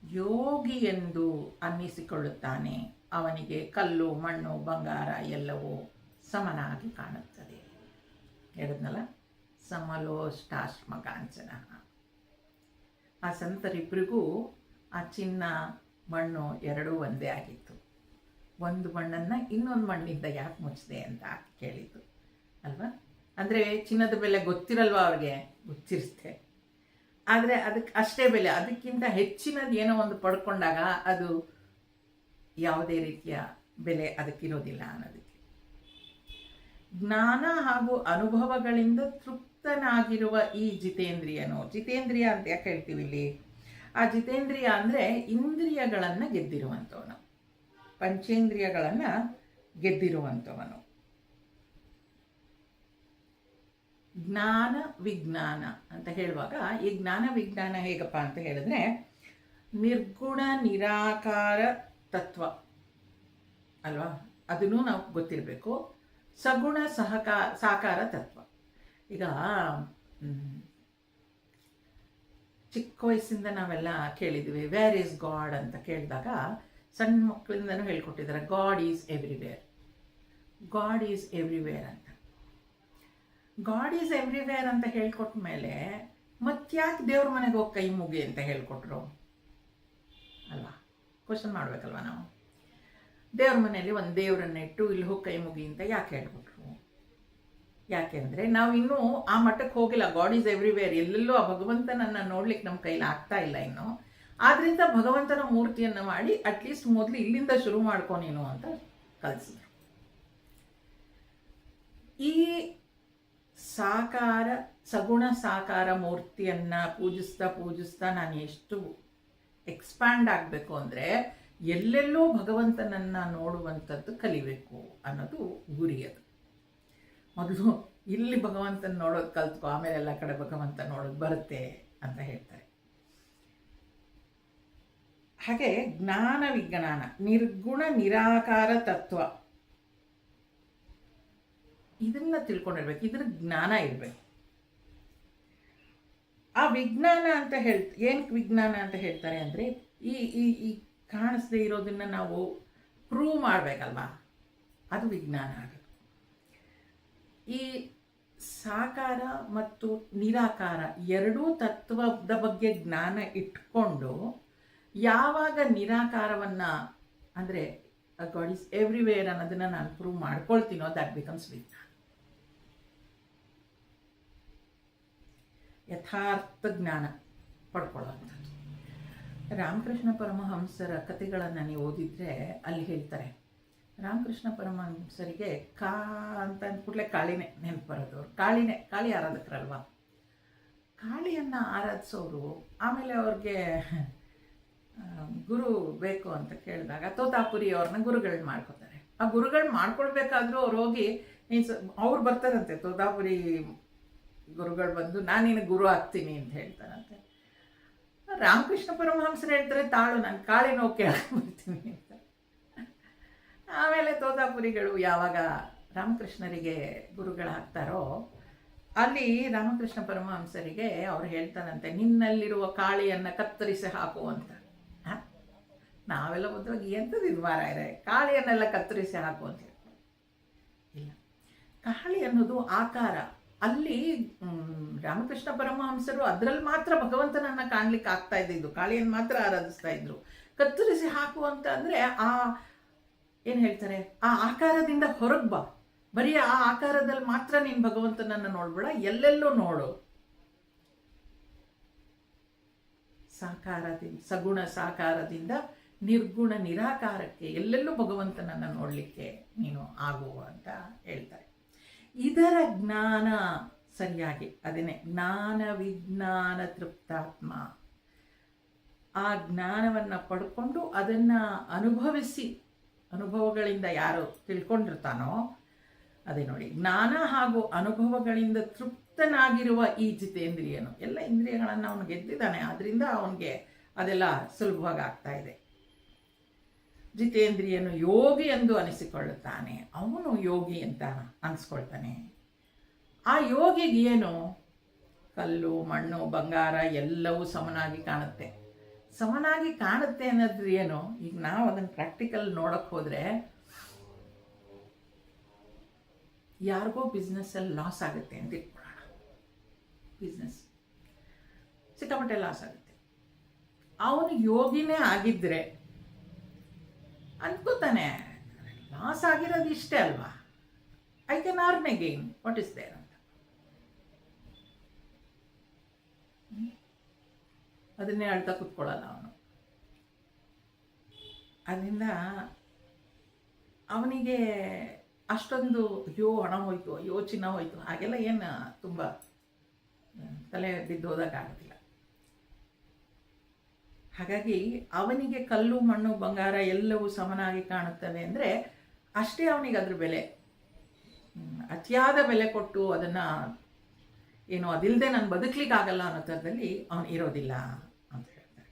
ಯೋಗಿ ಎಂದು ಅನ್ನಿಸಿಕೊಳ್ಳುತ್ತಾನೆ. ಅವನಿಗೆ ಕಲ್ಲು, ಮಣ್ಣು, ಬಂಗಾರ ಎಲ್ಲವೂ ಸಮನಾಗಿ ಕಾಣುತ್ತದೆ. ಹೇಳಿದ್ನಲ್ಲ, ಸಮಲೋಷ್ಟಾಶ್ಮ ಕಾಂಚನ. ಆ ಸಂತರಿಬ್ಬರಿಗೂ ಆ ಚಿನ್ನ ಮಣ್ಣು ಎರಡೂ ಒಂದೇ ಆಗಿತ್ತು. ಒಂದು ಮಣ್ಣನ್ನು ಇನ್ನೊಂದು ಮಣ್ಣಿಂದ ಯಾಕೆ ಮುಚ್ಚಿದೆ ಅಂತ ಕೇಳಿತು ಅಲ್ವಾ. ಅಂದರೆ ಚಿನ್ನದ ಬೆಲೆ ಗೊತ್ತಿರಲ್ವ ಅವ್ರಿಗೆ? ಗೊತ್ತಿರುತ್ತೆ. ಆದರೆ ಅದಕ್ಕೆ ಅಷ್ಟೇ ಬೆಲೆ, ಅದಕ್ಕಿಂತ ಹೆಚ್ಚಿನದು ಏನೋ ಒಂದು ಪಡ್ಕೊಂಡಾಗ ಅದು ಯಾವುದೇ ರೀತಿಯ ಬೆಲೆ ಅದಕ್ಕಿರೋದಿಲ್ಲ ಅನ್ನೋದಕ್ಕೆ. ಜ್ಞಾನ ಹಾಗೂ ಅನುಭವಗಳಿಂದ ತೃಪ್ತನಾಗಿರುವ ಈ ಜಿತೇಂದ್ರಿಯನು, ಜಿತೇಂದ್ರಿಯ ಅಂತ ಯಾಕೆ ಹೇಳ್ತೀವಿ ಇಲ್ಲಿ? ಆ ಜಿತೇಂದ್ರಿಯ ಅಂದರೆ ಇಂದ್ರಿಯಗಳನ್ನು ಗೆದ್ದಿರುವಂಥವನು, ಪಂಚೇಂದ್ರಿಯಗಳನ್ನು ಗೆದ್ದಿರುವಂಥವನು. ಜ್ಞಾನ ವಿಜ್ಞಾನ ಅಂತ ಹೇಳುವಾಗ, ಈ ಜ್ಞಾನ ವಿಜ್ಞಾನ ಹೇಗಪ್ಪ ಅಂತ ಹೇಳಿದ್ರೆ, ನಿರ್ಗುಣ ನಿರಾಕಾರ ತತ್ವ ಅಲ್ವಾ, ಅದನ್ನು ನಾವು ಗೊತ್ತಿರಬೇಕು. ಸಗುಣ ಸಾಕಾರ ತತ್ವ. ಈಗ ಚಿಕ್ಕ ವಯಸ್ಸಿಂದ ನಾವೆಲ್ಲ ಕೇಳಿದ್ವಿ ವೇರ್ ಈಸ್ ಗಾಡ್ ಅಂತ ಕೇಳಿದಾಗ ಸಣ್ಣ ಮಕ್ಕಳಿಂದನೂ ಹೇಳ್ಕೊಟ್ಟಿದ್ದಾರೆ god is everywhere, god is everywhere ಅಂತ. ಗಾಡ್ ಈಸ್ ಎವ್ರಿವೇರ್ ಅಂತ ಹೇಳ್ಕೊಟ್ಟ ಮೇಲೆ ಮತ್ತ್ಯಾಕೆ ದೇವ್ರ ಮನೆಗೆ ಹೋಗಿ ಕೈ ಮುಗಿ ಅಂತ ಹೇಳ್ಕೊಟ್ರು ಅಲ್ವಾ? ಕ್ವಶನ್ ಮಾಡ್ಬೇಕಲ್ವ ನಾವು. ದೇವ್ರ ಮನೆಯಲ್ಲಿ ಒಂದು ದೇವ್ರನ್ನ ಇಟ್ಟು ಇಲ್ಲಿ ಹೋಗಿ ಕೈ ಮುಗಿ ಅಂತ ಯಾಕೆ ಹೇಳ್ಕೊಟ್ರು? ಯಾಕೆಂದರೆ ನಾವು ಇನ್ನೂ ಆ ಮಟ್ಟಕ್ಕೆ ಹೋಗಿಲ್ಲ. ಗಾಡ್ ಈಸ್ ಎವ್ರಿವೇರ್, ಎಲ್ಲೆಲ್ಲೂ ಆ ಭಗವಂತನನ್ನು ನೋಡ್ಲಿಕ್ಕೆ ನಮ್ಮ ಕೈಲಿ ಆಗ್ತಾ ಇಲ್ಲ ಇನ್ನು. ಆದ್ದರಿಂದ ಭಗವಂತನ ಮೂರ್ತಿಯನ್ನು ಮಾಡಿ ಅಟ್ಲೀಸ್ಟ್ ಮೊದಲು ಇಲ್ಲಿಂದ ಶುರು ಮಾಡ್ಕೊ ನೀನು ಅಂತ ಕಲಿಸಿದ್ರು. ಈ ಸಾಕಾರ ಸಗುಣ ಸಾಕಾರ ಮೂರ್ತಿಯನ್ನು ಪೂಜಿಸ್ತಾ ನಾನು ಎಷ್ಟು ಎಕ್ಸ್ಪ್ಯಾಂಡ್ ಆಗಬೇಕು ಅಂದರೆ ಎಲ್ಲೆಲ್ಲೋ ಭಗವಂತನನ್ನು ನೋಡುವಂಥದ್ದು ಕಲಿಬೇಕು ಅನ್ನೋದು ಗುರಿ. ಅದು ಮೊದಲು ಇಲ್ಲಿ ಭಗವಂತನ ನೋಡೋದು ಕಲ್ತ್ಕೊ, ಆಮೇಲೆ ಎಲ್ಲ ಕಡೆ ಭಗವಂತ ನೋಡೋದು ಬರುತ್ತೆ ಅಂತ ಹೇಳ್ತಾರೆ. ಹಾಗೆ ಜ್ಞಾನ ವಿಜ್ಞಾನ, ನಿರ್ಗುಣ ನಿರಾಕಾರ ತತ್ವ, ಇದನ್ನ ತಿಳ್ಕೊಂಡಿರ್ಬೇಕು. ಇದ್ರ ಜ್ಞಾನ ಇರಬೇಕು. ಆ ವಿಜ್ಞಾನ ಅಂತ ಏನಕ್ಕೆ ವಿಜ್ಞಾನ ಅಂತ ಹೇಳ್ತಾರೆ ಅಂದರೆ ಈ ಈ ಈ ಕಾಣಿಸದೇ ಇರೋದನ್ನ ನಾವು ಪ್ರೂವ್ ಮಾಡಬೇಕಲ್ವಾ, ಅದು ವಿಜ್ಞಾನ ಆಗುತ್ತೆ. ಈ ಸಾಕಾರ ಮತ್ತು ನಿರಾಕಾರ ಎರಡೂ ತತ್ವದ ಬಗ್ಗೆ ಜ್ಞಾನ ಇಟ್ಕೊಂಡು ಯಾವಾಗ ನಿರಾಕಾರವನ್ನು ಅಂದರೆ ಗಾಡ್ ಈಸ್ ಎವ್ರಿವೇರ್ ಅನ್ನೋದನ್ನು ನಾನು ಪ್ರೂವ್ ಮಾಡ್ಕೊಳ್ತೀನೋ ದಟ್ ಬಿಕಮ್ಸ್ ವಿಜ್ಞಾನ. ಯಥಾರ್ಥ ಜ್ಞಾನ ಪಡ್ಕೊಳ್ಳುವಂಥದ್ದು. ರಾಮಕೃಷ್ಣ ಪರಮಹಂಸರ ಕಥೆಗಳನ್ನು ನೀವು ಓದಿದರೆ ಅಲ್ಲಿ ಹೇಳ್ತಾರೆ, ರಾಮಕೃಷ್ಣ ಪರಮಹಂಸರಿಗೆ ಅಂತ ಅಂದ್ಕೂಡಲೇ ಕಾಳಿನೇ ನೆನಪು ಬರೋದು. ಕಾಳಿ ಆರಾಧಕರಲ್ವ. ಕಾಳಿಯನ್ನು ಆರಾಧಿಸೋರು ಆಮೇಲೆ ಅವ್ರಿಗೆ ಗುರು ಬೇಕು ಅಂತ ಕೇಳಿದಾಗ ತೋತಾಪುರಿ ಅವ್ರನ್ನ ಗುರುಗಳನ್ನ ಮಾಡ್ಕೋತಾರೆ. ಆ ಗುರುಗಳು ಮಾಡ್ಕೊಳ್ಬೇಕಾದ್ರೂ ಅವ್ರು ಹೋಗಿ ಅವ್ರು ಬರ್ತಾರಂತೆ, ತೋತಾಪುರಿ ಗುರುಗಳು ಬಂದು ನಾನು ನಿನಗೆ ಗುರು ಆಗ್ತೀನಿ ಅಂತ ಹೇಳ್ತಾರಂತೆ. ರಾಮಕೃಷ್ಣ ಪರಮಹಂಸರು ಹೇಳ್ತಾರೆ, ತಾಳು ನಾನು ಕಾಳಿನ ಹೋಗಿ ಕೇಳಕ್ಕೆ ಬರ್ತೀನಿ ಅಂತ. ಆಮೇಲೆ ತೋತಾಪುರಿಗಳು ಯಾವಾಗ ರಾಮಕೃಷ್ಣರಿಗೆ ಗುರುಗಳಾಗ್ತಾರೋ ಅಲ್ಲಿ ರಾಮಕೃಷ್ಣ ಪರಮಹಂಸರಿಗೆ ಅವ್ರು ಹೇಳ್ತಾರಂತೆ, ನಿನ್ನಲ್ಲಿರುವ ಕಾಳಿಯನ್ನು ಕತ್ತರಿಸಿ ಹಾಕು ಅಂತ. ನಾವೆಲ್ಲ ಮೊದಲಾಗಿ ಎಂಥದ್ದು ಇದು ಮಾರಾಯರೆ, ಕಾಳಿಯನ್ನೆಲ್ಲ ಕತ್ತರಿಸಿ ಹಾಕು ಅಂತ ಹೇಳ್ತಾರೆ. ಇಲ್ಲ, ಕಾಳಿ ಅನ್ನೋದು ಆಕಾರ. ಅಲ್ಲಿ ರಾಮಕೃಷ್ಣ ಪರಮಹಂಸರು ಅದರಲ್ಲಿ ಮಾತ್ರ ಭಗವಂತನನ್ನು ಕಾಣ್ಲಿಕ್ಕೆ ಆಗ್ತಾ ಇದ್ದಿದ್ದು, ಕಾಳಿಯನ್ನು ಮಾತ್ರ ಆರಾಧಿಸ್ತಾ ಇದ್ರು. ಕತ್ತರಿಸಿ ಹಾಕು ಅಂತ ಅಂದರೆ ಆ ಏನು ಹೇಳ್ತಾರೆ, ಆ ಆಕಾರದಿಂದ ಹೊರಗೆ ಬಾ, ಬರೀ ಆ ಆಕಾರದಲ್ಲಿ ಮಾತ್ರ ನೀನು ಭಗವಂತನನ್ನು ನೋಡ್ಬೇಡ, ಎಲ್ಲೆಲ್ಲೂ ನೋಡು. ಸಾಕಾರದಿಂದ ಸಗುಣ ಸಾಕಾರದಿಂದ ನಿರ್ಗುಣ ನಿರಾಕಾರಕ್ಕೆ ಎಲ್ಲೆಲ್ಲೂ ಭಗವಂತನನ್ನು ನೋಡಲಿಕ್ಕೆ ನೀನು ಆಗು ಅಂತ ಹೇಳ್ತಾರೆ. ಇದರ ಜ್ಞಾನ ಸರಿಯಾಗಿ ಅದನ್ನೇ ಜ್ಞಾನ ವಿಜ್ಞಾನ ತೃಪ್ತಾತ್ಮ. ಆ ಜ್ಞಾನವನ್ನು ಪಡ್ಕೊಂಡು ಅದನ್ನು ಅನುಭವಗಳಿಂದ ಯಾರು ತಿಳ್ಕೊಂಡಿರ್ತಾನೋ, ಅದೇ ನೋಡಿ, ಜ್ಞಾನ ಹಾಗೂ ಅನುಭವಗಳಿಂದ ತೃಪ್ತನಾಗಿರುವ ಈ ಜಿತೇಂದ್ರಿಯನು, ಎಲ್ಲ ಇಂದ್ರಿಯಗಳನ್ನು ಅವನು ಗೆದ್ದಿದ್ದಾನೆ, ಆದ್ದರಿಂದ ಅವನಿಗೆ ಅದೆಲ್ಲ ಸುಲಭವಾಗಿ ಆಗ್ತಾ ಇದೆ. ಜಿತೇಂದ್ರಿಯನು ಯೋಗಿ ಎಂದು ಅನಿಸಿಕೊಳ್ಳುತ್ತಾನೆ, ಅವನು ಯೋಗಿ ಅಂತ ಅನಿಸ್ಕೊಳ್ತಾನೆ. ಆ ಯೋಗಿಗೆ ಏನು, ಕಲ್ಲು ಮಣ್ಣು ಬಂಗಾರ ಎಲ್ಲವೂ ಸಮನಾಗಿ ಕಾಣುತ್ತೆ. ಸಮನಾಗಿ ಕಾಣುತ್ತೆ ಅನ್ನೋದು ಏನು, ಈಗ ನಾವು ಅದನ್ನು ಪ್ರಾಕ್ಟಿಕಲ್ ನೋಡಕ್ಕೆ ಹೋದರೆ ಯಾರಿಗೋ ಬಿಸ್ನೆಸ್ಸಲ್ಲಿ ಲಾಸ್ ಆಗುತ್ತೆ ಅಂತ ಇಟ್ಕೊಳ್ಳೋಣ. ಬಿಸ್ನೆಸ್ ಸಿಕ್ಕಾಪಟ್ಟೆ ಲಾಸ್ ಆಗುತ್ತೆ. ಅವನು ಯೋಗಿನೇ ಆಗಿದ್ದರೆ ಅನ್ಕೋತಾನೆ, ಲಾಸ್ ಆಗಿರೋದು ಇಷ್ಟೇ ಅಲ್ವಾ, I can earn again, what is there ಅಂತ. ಅದನ್ನೇ ಅಳ್ತಾ ಕೂತ್ಕೊಳ್ಳಲ್ಲ ಅವನು. ಅದರಿಂದ ಅವನಿಗೆ ಅಷ್ಟೊಂದು ಹಣ ಹೋಯ್ತು, ಚಿನ್ನ ಹೋಯ್ತು ಹಾಗೆಲ್ಲ ಏನು ತುಂಬ ತಲೆ ಬಿದ್ದೋದಾಗ ಆಗೋದಿಲ್ಲ. ಹಾಗಾಗಿ ಅವನಿಗೆ ಕಲ್ಲು ಮಣ್ಣು ಬಂಗಾರ ಎಲ್ಲವೂ ಸಮನಾಗಿ ಕಾಣುತ್ತವೆ ಅಂದರೆ ಅಷ್ಟೇ ಅವನಿಗೆ ಅದ್ರ ಬೆಲೆ. ಅತಿಯಾದ ಬೆಲೆ ಕೊಟ್ಟು ಅದನ್ನು ಏನು ಅದಿಲ್ಲದೆ ನಾನು ಬದುಕಲಿಕ್ಕಾಗಲ್ಲ ಅನ್ನೋ ಥರದಲ್ಲಿ ಅವನು ಇರೋದಿಲ್ಲ ಅಂತ ಹೇಳ್ತಾರೆ.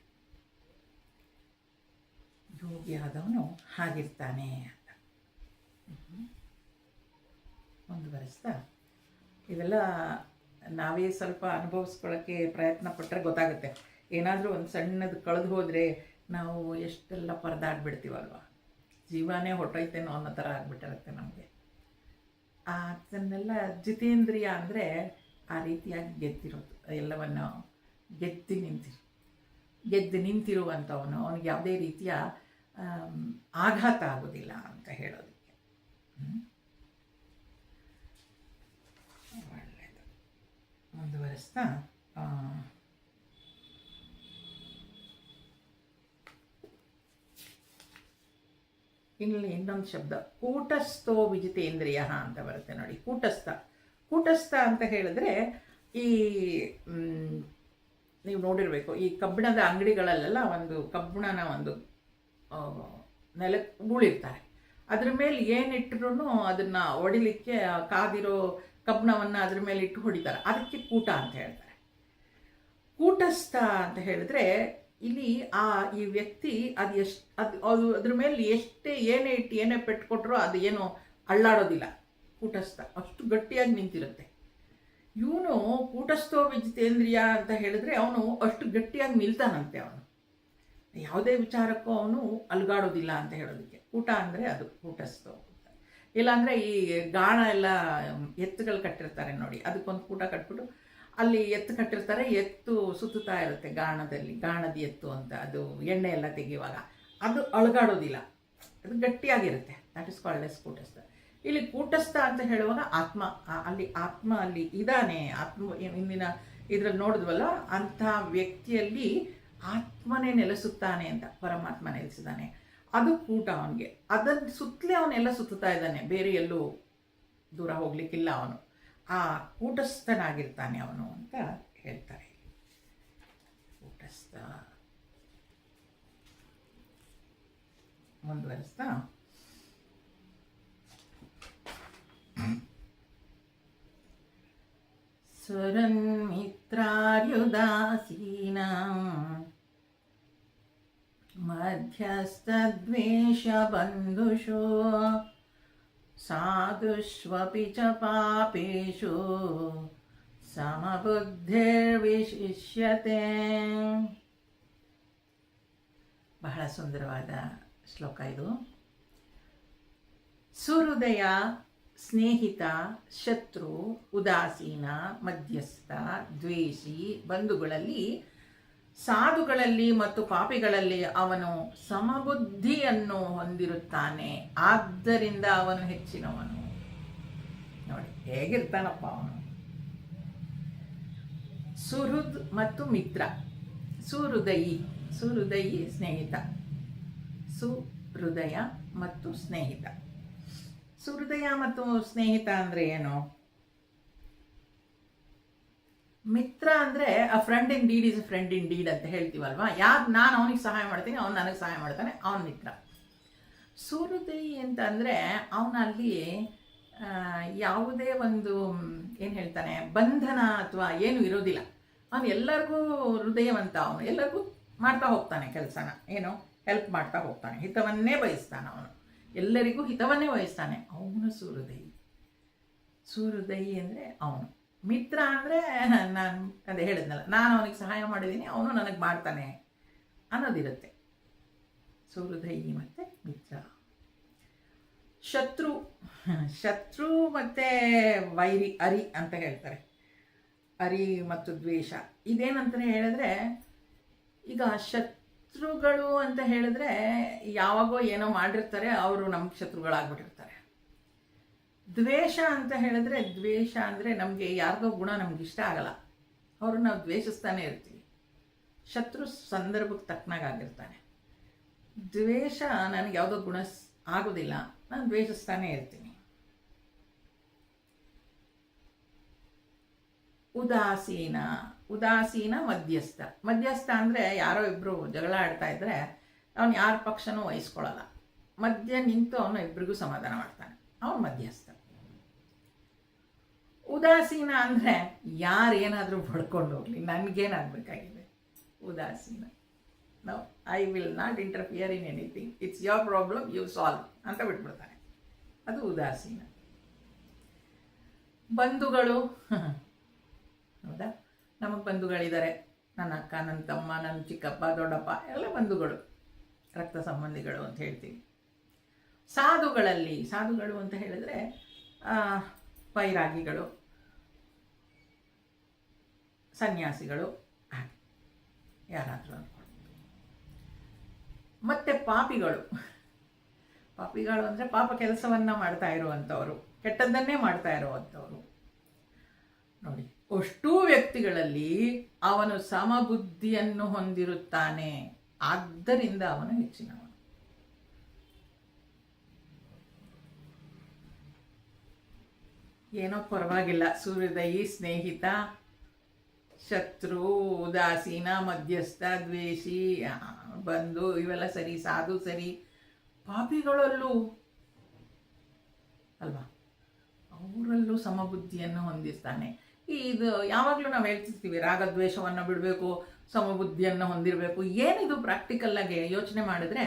ಯೋಗಿ ಆದವನು ಹಾಗಿರ್ತಾನೆ ಅಂತ ಮುಂದುವರಿಸ್ತಾ, ಇವೆಲ್ಲ ನಾವೇ ಸ್ವಲ್ಪ ಅನುಭವಿಸ್ಕೊಳ್ಳೋಕ್ಕೆ ಪ್ರಯತ್ನ ಪಟ್ಟರೆ ಗೊತ್ತಾಗುತ್ತೆ. ಏನಾದರೂ ಒಂದು ಸಣ್ಣದು ಕಳೆದು ಹೋದರೆ ನಾವು ಎಷ್ಟೆಲ್ಲ ಪರದಾಡ್ಬಿಡ್ತೀವಲ್ವ, ಜೀವನೇ ಹೊಟ್ಟೋಯ್ತೇನೋ ಅನ್ನೋ ಥರ ಆಗಿಬಿಟ್ಟಿರುತ್ತೆ ನಮಗೆ. ಅದನ್ನೆಲ್ಲ ಜಿತೇಂದ್ರಿಯ ಅಂದರೆ ಆ ರೀತಿಯಾಗಿ ಗೆದ್ದಿರೋದು, ಎಲ್ಲವನ್ನು ಗೆದ್ದು ನಿಂತಿರುವಂಥವನು, ಅವನಿಗೆ ಯಾವುದೇ ರೀತಿಯ ಆಘಾತ ಆಗೋದಿಲ್ಲ ಅಂತ ಹೇಳೋದಕ್ಕೆ. ಒಳ್ಳೆಯದು. ಮುಂದುವರಿಸ್ತಾ ಇಲ್ಲಿ ಇನ್ನೊಂದು ಶಬ್ದ ಕೂಟಸ್ಥೋ ವಿಜಿತೇಂದ್ರಿಯ ಅಂತ ಬರುತ್ತೆ ನೋಡಿ. ಕೂಟಸ್ಥ ಅಂತ ಹೇಳಿದ್ರೆ ಈ ನೀವು ನೋಡಿರಬೇಕು, ಈ ಕಬ್ಬಿಣದ ಅಂಗಡಿಗಳಲ್ಲೆಲ್ಲ ಒಂದು ಕಬ್ಬಿಣನ ಒಂದು ನೆಲಕ್ಕೆ ಉಳಿರ್ತಾರೆ, ಅದ್ರ ಮೇಲೆ ಏನಿಟ್ಟರು ಅದನ್ನು ಹೊಡಿಲಿಕ್ಕೆ ಕಾದಿರೋ ಕಬ್ಬಿಣವನ್ನು ಅದ್ರ ಮೇಲೆ ಇಟ್ಟು ಹೊಡಿತಾರೆ, ಅದಕ್ಕೆ ಕೂಟ ಅಂತ ಹೇಳ್ತಾರೆ. ಕೂಟಸ್ಥ ಅಂತ ಹೇಳಿದ್ರೆ ಇಲ್ಲಿ ಈ ವ್ಯಕ್ತಿ ಅದು ಅದ್ರ ಮೇಲೆ ಏನೇ ಇಟ್ಟು ಏನೇ ಪೆಟ್ಕೊಟ್ರೋ ಅದು ಏನೋ ಅಳ್ಳಾಡೋದಿಲ್ಲ. ಕೂಟಸ್ಥ ಅಷ್ಟು ಗಟ್ಟಿಯಾಗಿ ನಿಂತಿರುತ್ತೆ. ಇವನು ಕೂಟಸ್ಥೋ ವಿಜಿತೇಂದ್ರಿಯ ಅಂತ ಹೇಳಿದ್ರೆ ಅವನು ಅಷ್ಟು ಗಟ್ಟಿಯಾಗಿ ನಿಲ್ತಾನಂತೆ. ಅವನು ಯಾವುದೇ ವಿಚಾರಕ್ಕೂ ಅವನು ಅಲ್ಗಾಡೋದಿಲ್ಲ ಅಂತ ಹೇಳೋದಕ್ಕೆ ಕೂಟ ಅಂದರೆ ಅದು ಕೂಟಸ್ಥೋ. ಇಲ್ಲಾಂದರೆ ಈ ಗಾಣ ಎಲ್ಲ ಎತ್ತುಗಳು ಕಟ್ಟಿರ್ತಾರೆ ನೋಡಿ, ಅದಕ್ಕೊಂದು ಕೂಟ ಕಟ್ಬಿಟ್ಟು ಅಲ್ಲಿ ಎತ್ತು ಕಟ್ಟಿರ್ತಾರೆ, ಎತ್ತು ಸುತ್ತುತ್ತಾ ಇರುತ್ತೆ ಗಾಣದ ಎತ್ತು ಅಂತ, ಅದು ಎಣ್ಣೆ ಎಲ್ಲ ತೆಗೆಯುವಾಗ ಅದು ಅಳಗಾಡೋದಿಲ್ಲ, ಅದು ಗಟ್ಟಿಯಾಗಿರುತ್ತೆ. ದಟ್ ಇಸ್ ಕಾಲ್ಡ್ ಎಸ್ ಕೂಟಸ್ಥ. ಇಲ್ಲಿ ಕೂಟಸ್ಥ ಅಂತ ಹೇಳುವಾಗ ಆತ್ಮ ಅಲ್ಲಿ ಇದ್ದಾನೆ. ಇಂದಿನ ಇದರಲ್ಲಿ ನೋಡಿದ್ವಲ್ಲ, ಅಂಥ ವ್ಯಕ್ತಿಯಲ್ಲಿ ಆತ್ಮನೇ ನೆಲೆಸುತ್ತಾನೆ ಅಂತ, ಪರಮಾತ್ಮ ನೆಲೆಸಿದ್ದಾನೆ, ಅದು ಕೂಟ ಅವನಿಗೆ. ಅದನ್ನು ಸುತ್ತಲೇ ಅವನೆಲ್ಲ ಸುತ್ತುತ್ತಾ ಇದ್ದಾನೆ, ಬೇರೆ ಎಲ್ಲೂ ದೂರ ಹೋಗ್ಲಿಕ್ಕಿಲ್ಲ. ಅವನು ಆ ಕೂಟಸ್ಥನಾಗಿರ್ತಾನೆ ಅವನು ಅಂತ ಹೇಳ್ತಾರೆ. ಕೂಟಸ್ಥ. ಮುಂದುವರಿಸ್ತಾ ಸುರನ್ಮಿತ್ರಾರ್ಯುದಾಸೀನ ಮಧ್ಯಸ್ಥದ್ವೇಷ ಬಂಧುಷು ಸಾಧುಷ್ವಪಿ ಚ ಪಾಪೇಷು ಸಮಬುದ್ಧಿರ್ವಿಶಿಷ್ಯತೆ. ಬಹಳ ಸುಂದರವಾದ ಶ್ಲೋಕ ಇದು. ಸುಹೃದಯ, ಸ್ನೇಹಿತ, ಶತ್ರು, ಉದಾಸೀನ, ಮಧ್ಯಸ್ಥ, ದ್ವೇಷಿ, ಬಂಧುಗಳಲ್ಲಿ, ಸಾಧುಗಳಲ್ಲಿ ಮತ್ತು ಪಾಪಿಗಳಲ್ಲಿ ಅವನು ಸಮಬುದ್ಧಿಯನ್ನು ಹೊಂದಿರುತ್ತಾನೆ. ಆದ್ದರಿಂದ ಅವನು ಹೆಚ್ಚಿನವನು. ನೋಡಿ ಹೇಗಿರ್ತಾನಪ್ಪ ಅವನು. ಸುಹೃದ್ ಮತ್ತು ಮಿತ್ರ. ಸುಹೃದಯಿ ಸ್ನೇಹಿತ, ಸುಹೃದಯ ಮತ್ತು ಸ್ನೇಹಿತ. ಸುಹೃದಯ ಮತ್ತು ಸ್ನೇಹಿತ ಅಂದರೆ ಏನು? ಮಿತ್ರ ಅಂದರೆ ಅ friend in deed is a friend in deed ಅಂತ ಹೇಳ್ತೀವಲ್ವಾ. ನಾನು ಅವನಿಗೆ ಸಹಾಯ ಮಾಡ್ತೀನಿ, ಅವನು ನನಗೆ ಸಹಾಯ ಮಾಡ್ತಾನೆ, ಅವನ ಮಿತ್ರ. ಸುಹೃದಯಿ ಅಂತ ಅಂದರೆ ಅವನಲ್ಲಿ ಯಾವುದೇ ಒಂದು ಏನು ಹೇಳ್ತಾನೆ ಬಂಧನ ಅಥವಾ ಏನು ಇರೋದಿಲ್ಲ. ಅವನು ಎಲ್ಲರಿಗೂ ಹೃದಯವಂತ, ಅವನು ಎಲ್ಲರಿಗೂ ಮಾಡ್ತಾ ಹೋಗ್ತಾನೆ ಕೆಲಸನ, ಏನು ಹೆಲ್ಪ್ ಮಾಡ್ತಾ ಹೋಗ್ತಾನೆ, ಹಿತವನ್ನೇ ಬಯಸ್ತಾನೆ, ಅವನು ಎಲ್ಲರಿಗೂ ಹಿತವನ್ನೇ ಬಯಸ್ತಾನೆ, ಅವನು ಸುಹೃದಯಿ ಅಂದರೆ ಅವನು. ಮಿತ್ರ ಅಂದರೆ ನಾನು ಅದೇ ಹೇಳಿದ್ನಲ್ಲ, ನಾನು ಅವನಿಗೆ ಸಹಾಯ ಮಾಡಿದ್ದೀನಿ, ಅವನು ನನಗೆ ಮಾಡ್ತಾನೆ ಅನ್ನೋದಿರುತ್ತೆ. ಸುಹೃದಯಿ ಮತ್ತು ಮಿತ್ರ. ಶತ್ರು ಮತ್ತು ವೈರಿ, ಅರಿ ಅಂತ ಹೇಳ್ತಾರೆ. ಅರಿ ಮತ್ತು ದ್ವೇಷ ಇದೇನಂತ ಹೇಳಿದ್ರೆ, ಈಗ ಶತ್ರುಗಳು ಅಂತ ಹೇಳಿದ್ರೆ ಯಾವಾಗೋ ಏನೋ ಮಾಡಿರ್ತಾರೆ, ಅವರು ನಮ್ಗೆ ಶತ್ರುಗಳಾಗ್ಬಿಟ್ಟಿರ್ತಾರೆ. ದ್ವೇಷ ಅಂತ ಹೇಳಿದ್ರೆ, ದ್ವೇಷ ಅಂದರೆ ನಮಗೆ ಯಾರ್ದೋ ಗುಣ ನಮ್ಗೆ ಇಷ್ಟ ಆಗಲ್ಲ, ಅವರು ನಾವು ದ್ವೇಷಿಸ್ತಾನೆ ಇರ್ತೀವಿ. ಶತ್ರು ಸಂದರ್ಭಕ್ಕೆ ತಕ್ಕನಾಗಿರ್ತಾನೆ. ದ್ವೇಷ ನನಗೆ ಯಾವುದೋ ಗುಣ ಆಗೋದಿಲ್ಲ, ನಾನು ದ್ವೇಷಿಸ್ತಾನೆ ಇರ್ತೀನಿ. ಉದಾಸೀನ ಮಧ್ಯಸ್ಥ ಅಂದರೆ ಯಾರೋ ಇಬ್ಬರು ಜಗಳ ಆಡ್ತಾ ಇದ್ರೆ ಅವನು ಯಾರ ಪಕ್ಷನೂ ವಹಿಸ್ಕೊಳ್ಳಲ್ಲ, ಮಧ್ಯ ನಿಂತು ಅವನು ಇಬ್ಬರಿಗೂ ಸಮಾಧಾನ ಮಾಡ್ತಾನೆ, ಅವನು ಮಧ್ಯಸ್ಥ. ಉದಾಸೀನ ಅಂದರೆ ಯಾರೇನಾದರೂ ಬಡ್ಕೊಂಡು ಹೋಗಲಿ, ನನಗೇನಾಗಬೇಕಾಗಿದೆ. ಉದಾಸೀನ, no I will not interfere in anything, it's your problem, you solve ಅಂತ ಬಿಟ್ಬಿಡ್ತಾನೆ, ಅದು ಉದಾಸೀನ. ಬಂಧುಗಳು, ಹೌದಾ, ನಮಗೆ ಬಂಧುಗಳಿದ್ದಾರೆ, ನನ್ನ ಅಕ್ಕ, ನನ್ನ ತಮ್ಮ, ನನ್ನ ಚಿಕ್ಕಪ್ಪ, ದೊಡ್ಡಪ್ಪ ಎಲ್ಲ ಬಂಧುಗಳು, ರಕ್ತ ಸಂಬಂಧಿಗಳು ಅಂತ ಹೇಳ್ತೀವಿ. ಸಾಧುಗಳು ಅಂತ ಹೇಳಿದ್ರೆ ಬೈರಾಗಿಗಳು, ಸನ್ಯಾಸಿಗಳು, ಯಾರಾದರೂ ಅನ್ಕೊಂಡು. ಮತ್ತು ಪಾಪಿಗಳು ಅಂದರೆ ಪಾಪ ಕೆಲಸವನ್ನು ಮಾಡ್ತಾ ಇರುವಂಥವರು, ಕೆಟ್ಟದ್ದನ್ನೇ ಮಾಡ್ತಾ ಇರುವಂಥವರು. ನೋಡಿ, ಅಷ್ಟೂ ವ್ಯಕ್ತಿಗಳಲ್ಲಿ ಅವನು ಸಮಬುದ್ಧಿಯನ್ನು ಹೊಂದಿರುತ್ತಾನೆ, ಆದ್ದರಿಂದ ಅವನು ಹೆಚ್ಚಿನವನು. ಏನೋ ಪರವಾಗಿಲ್ಲ, ಸೂರ್ಯೋದಯಿ, ಸ್ನೇಹಿತ, ಶತ್ರು, ಉದಾಸೀನ, ಮಧ್ಯಸ್ಥ, ದ್ವೇಷಿ, ಬಂಧು ಇವೆಲ್ಲ ಸರಿ, ಸಾಧು ಸರಿ, ಪಾಪಿಗಳಲ್ಲೂ ಅಲ್ವಾ, ಅವರಲ್ಲೂ ಸಮಬುದ್ಧಿಯನ್ನು ಹೊಂದಿರ್ತಾನೆ. ಇದು ಯಾವಾಗಲೂ ನಾವು ಹೇಳ್ತಿರ್ತೀವಿ, ರಾಗದ್ವೇಷವನ್ನು ಬಿಡಬೇಕು, ಸಮಬುದ್ಧಿಯನ್ನು ಹೊಂದಿರಬೇಕು. ಏನಿದು ಪ್ರಾಕ್ಟಿಕಲ್ಲಾಗಿ ಯೋಚನೆ ಮಾಡಿದ್ರೆ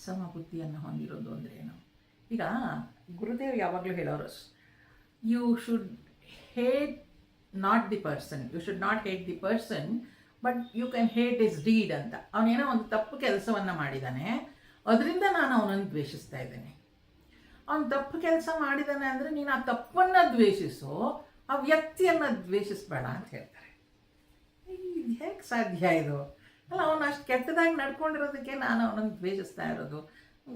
ಸಮಬುದ್ಧಿಯನ್ನು ಹೊಂದಿರೋದು ಅಂದರೆ ಏನು? ಈಗ ಗುರುದೇವ್ ಯಾವಾಗಲೂ ಹೇಳೋರು, you should hate not the person, you should not hate the person, but you can hate is deed ಅಂತ. ಅವನೇನೋ ಒಂದು ತಪ್ಪು ಕೆಲಸವನ್ನು ಮಾಡಿದ್ದಾನೆ, ಅದರಿಂದ ನಾನು ಅವನನ್ನು ದ್ವೇಷಿಸ್ತಾ ಇದ್ದೇನೆ. ಅವನು ತಪ್ಪು ಕೆಲಸ ಮಾಡಿದ್ದಾನೆ ಅಂದರೆ ನೀನು ಆ ತಪ್ಪನ್ನು ದ್ವೇಷಿಸು, ಆ ವ್ಯಕ್ತಿಯನ್ನು ದ್ವೇಷಿಸಬೇಡ ಅಂತ ಹೇಳ್ತಾರೆ. ಇದು ಹೇಗೆ ಸಾಧ್ಯ ಇದು? ಅಲ್ಲ, ಅವನು ಅಷ್ಟು ಕೆಟ್ಟದಾಗಿ ನಡ್ಕೊಂಡಿರೋದಕ್ಕೆ ನಾನು ಅವನನ್ನು ದ್ವೇಷಿಸ್ತಾ ಇರೋದು.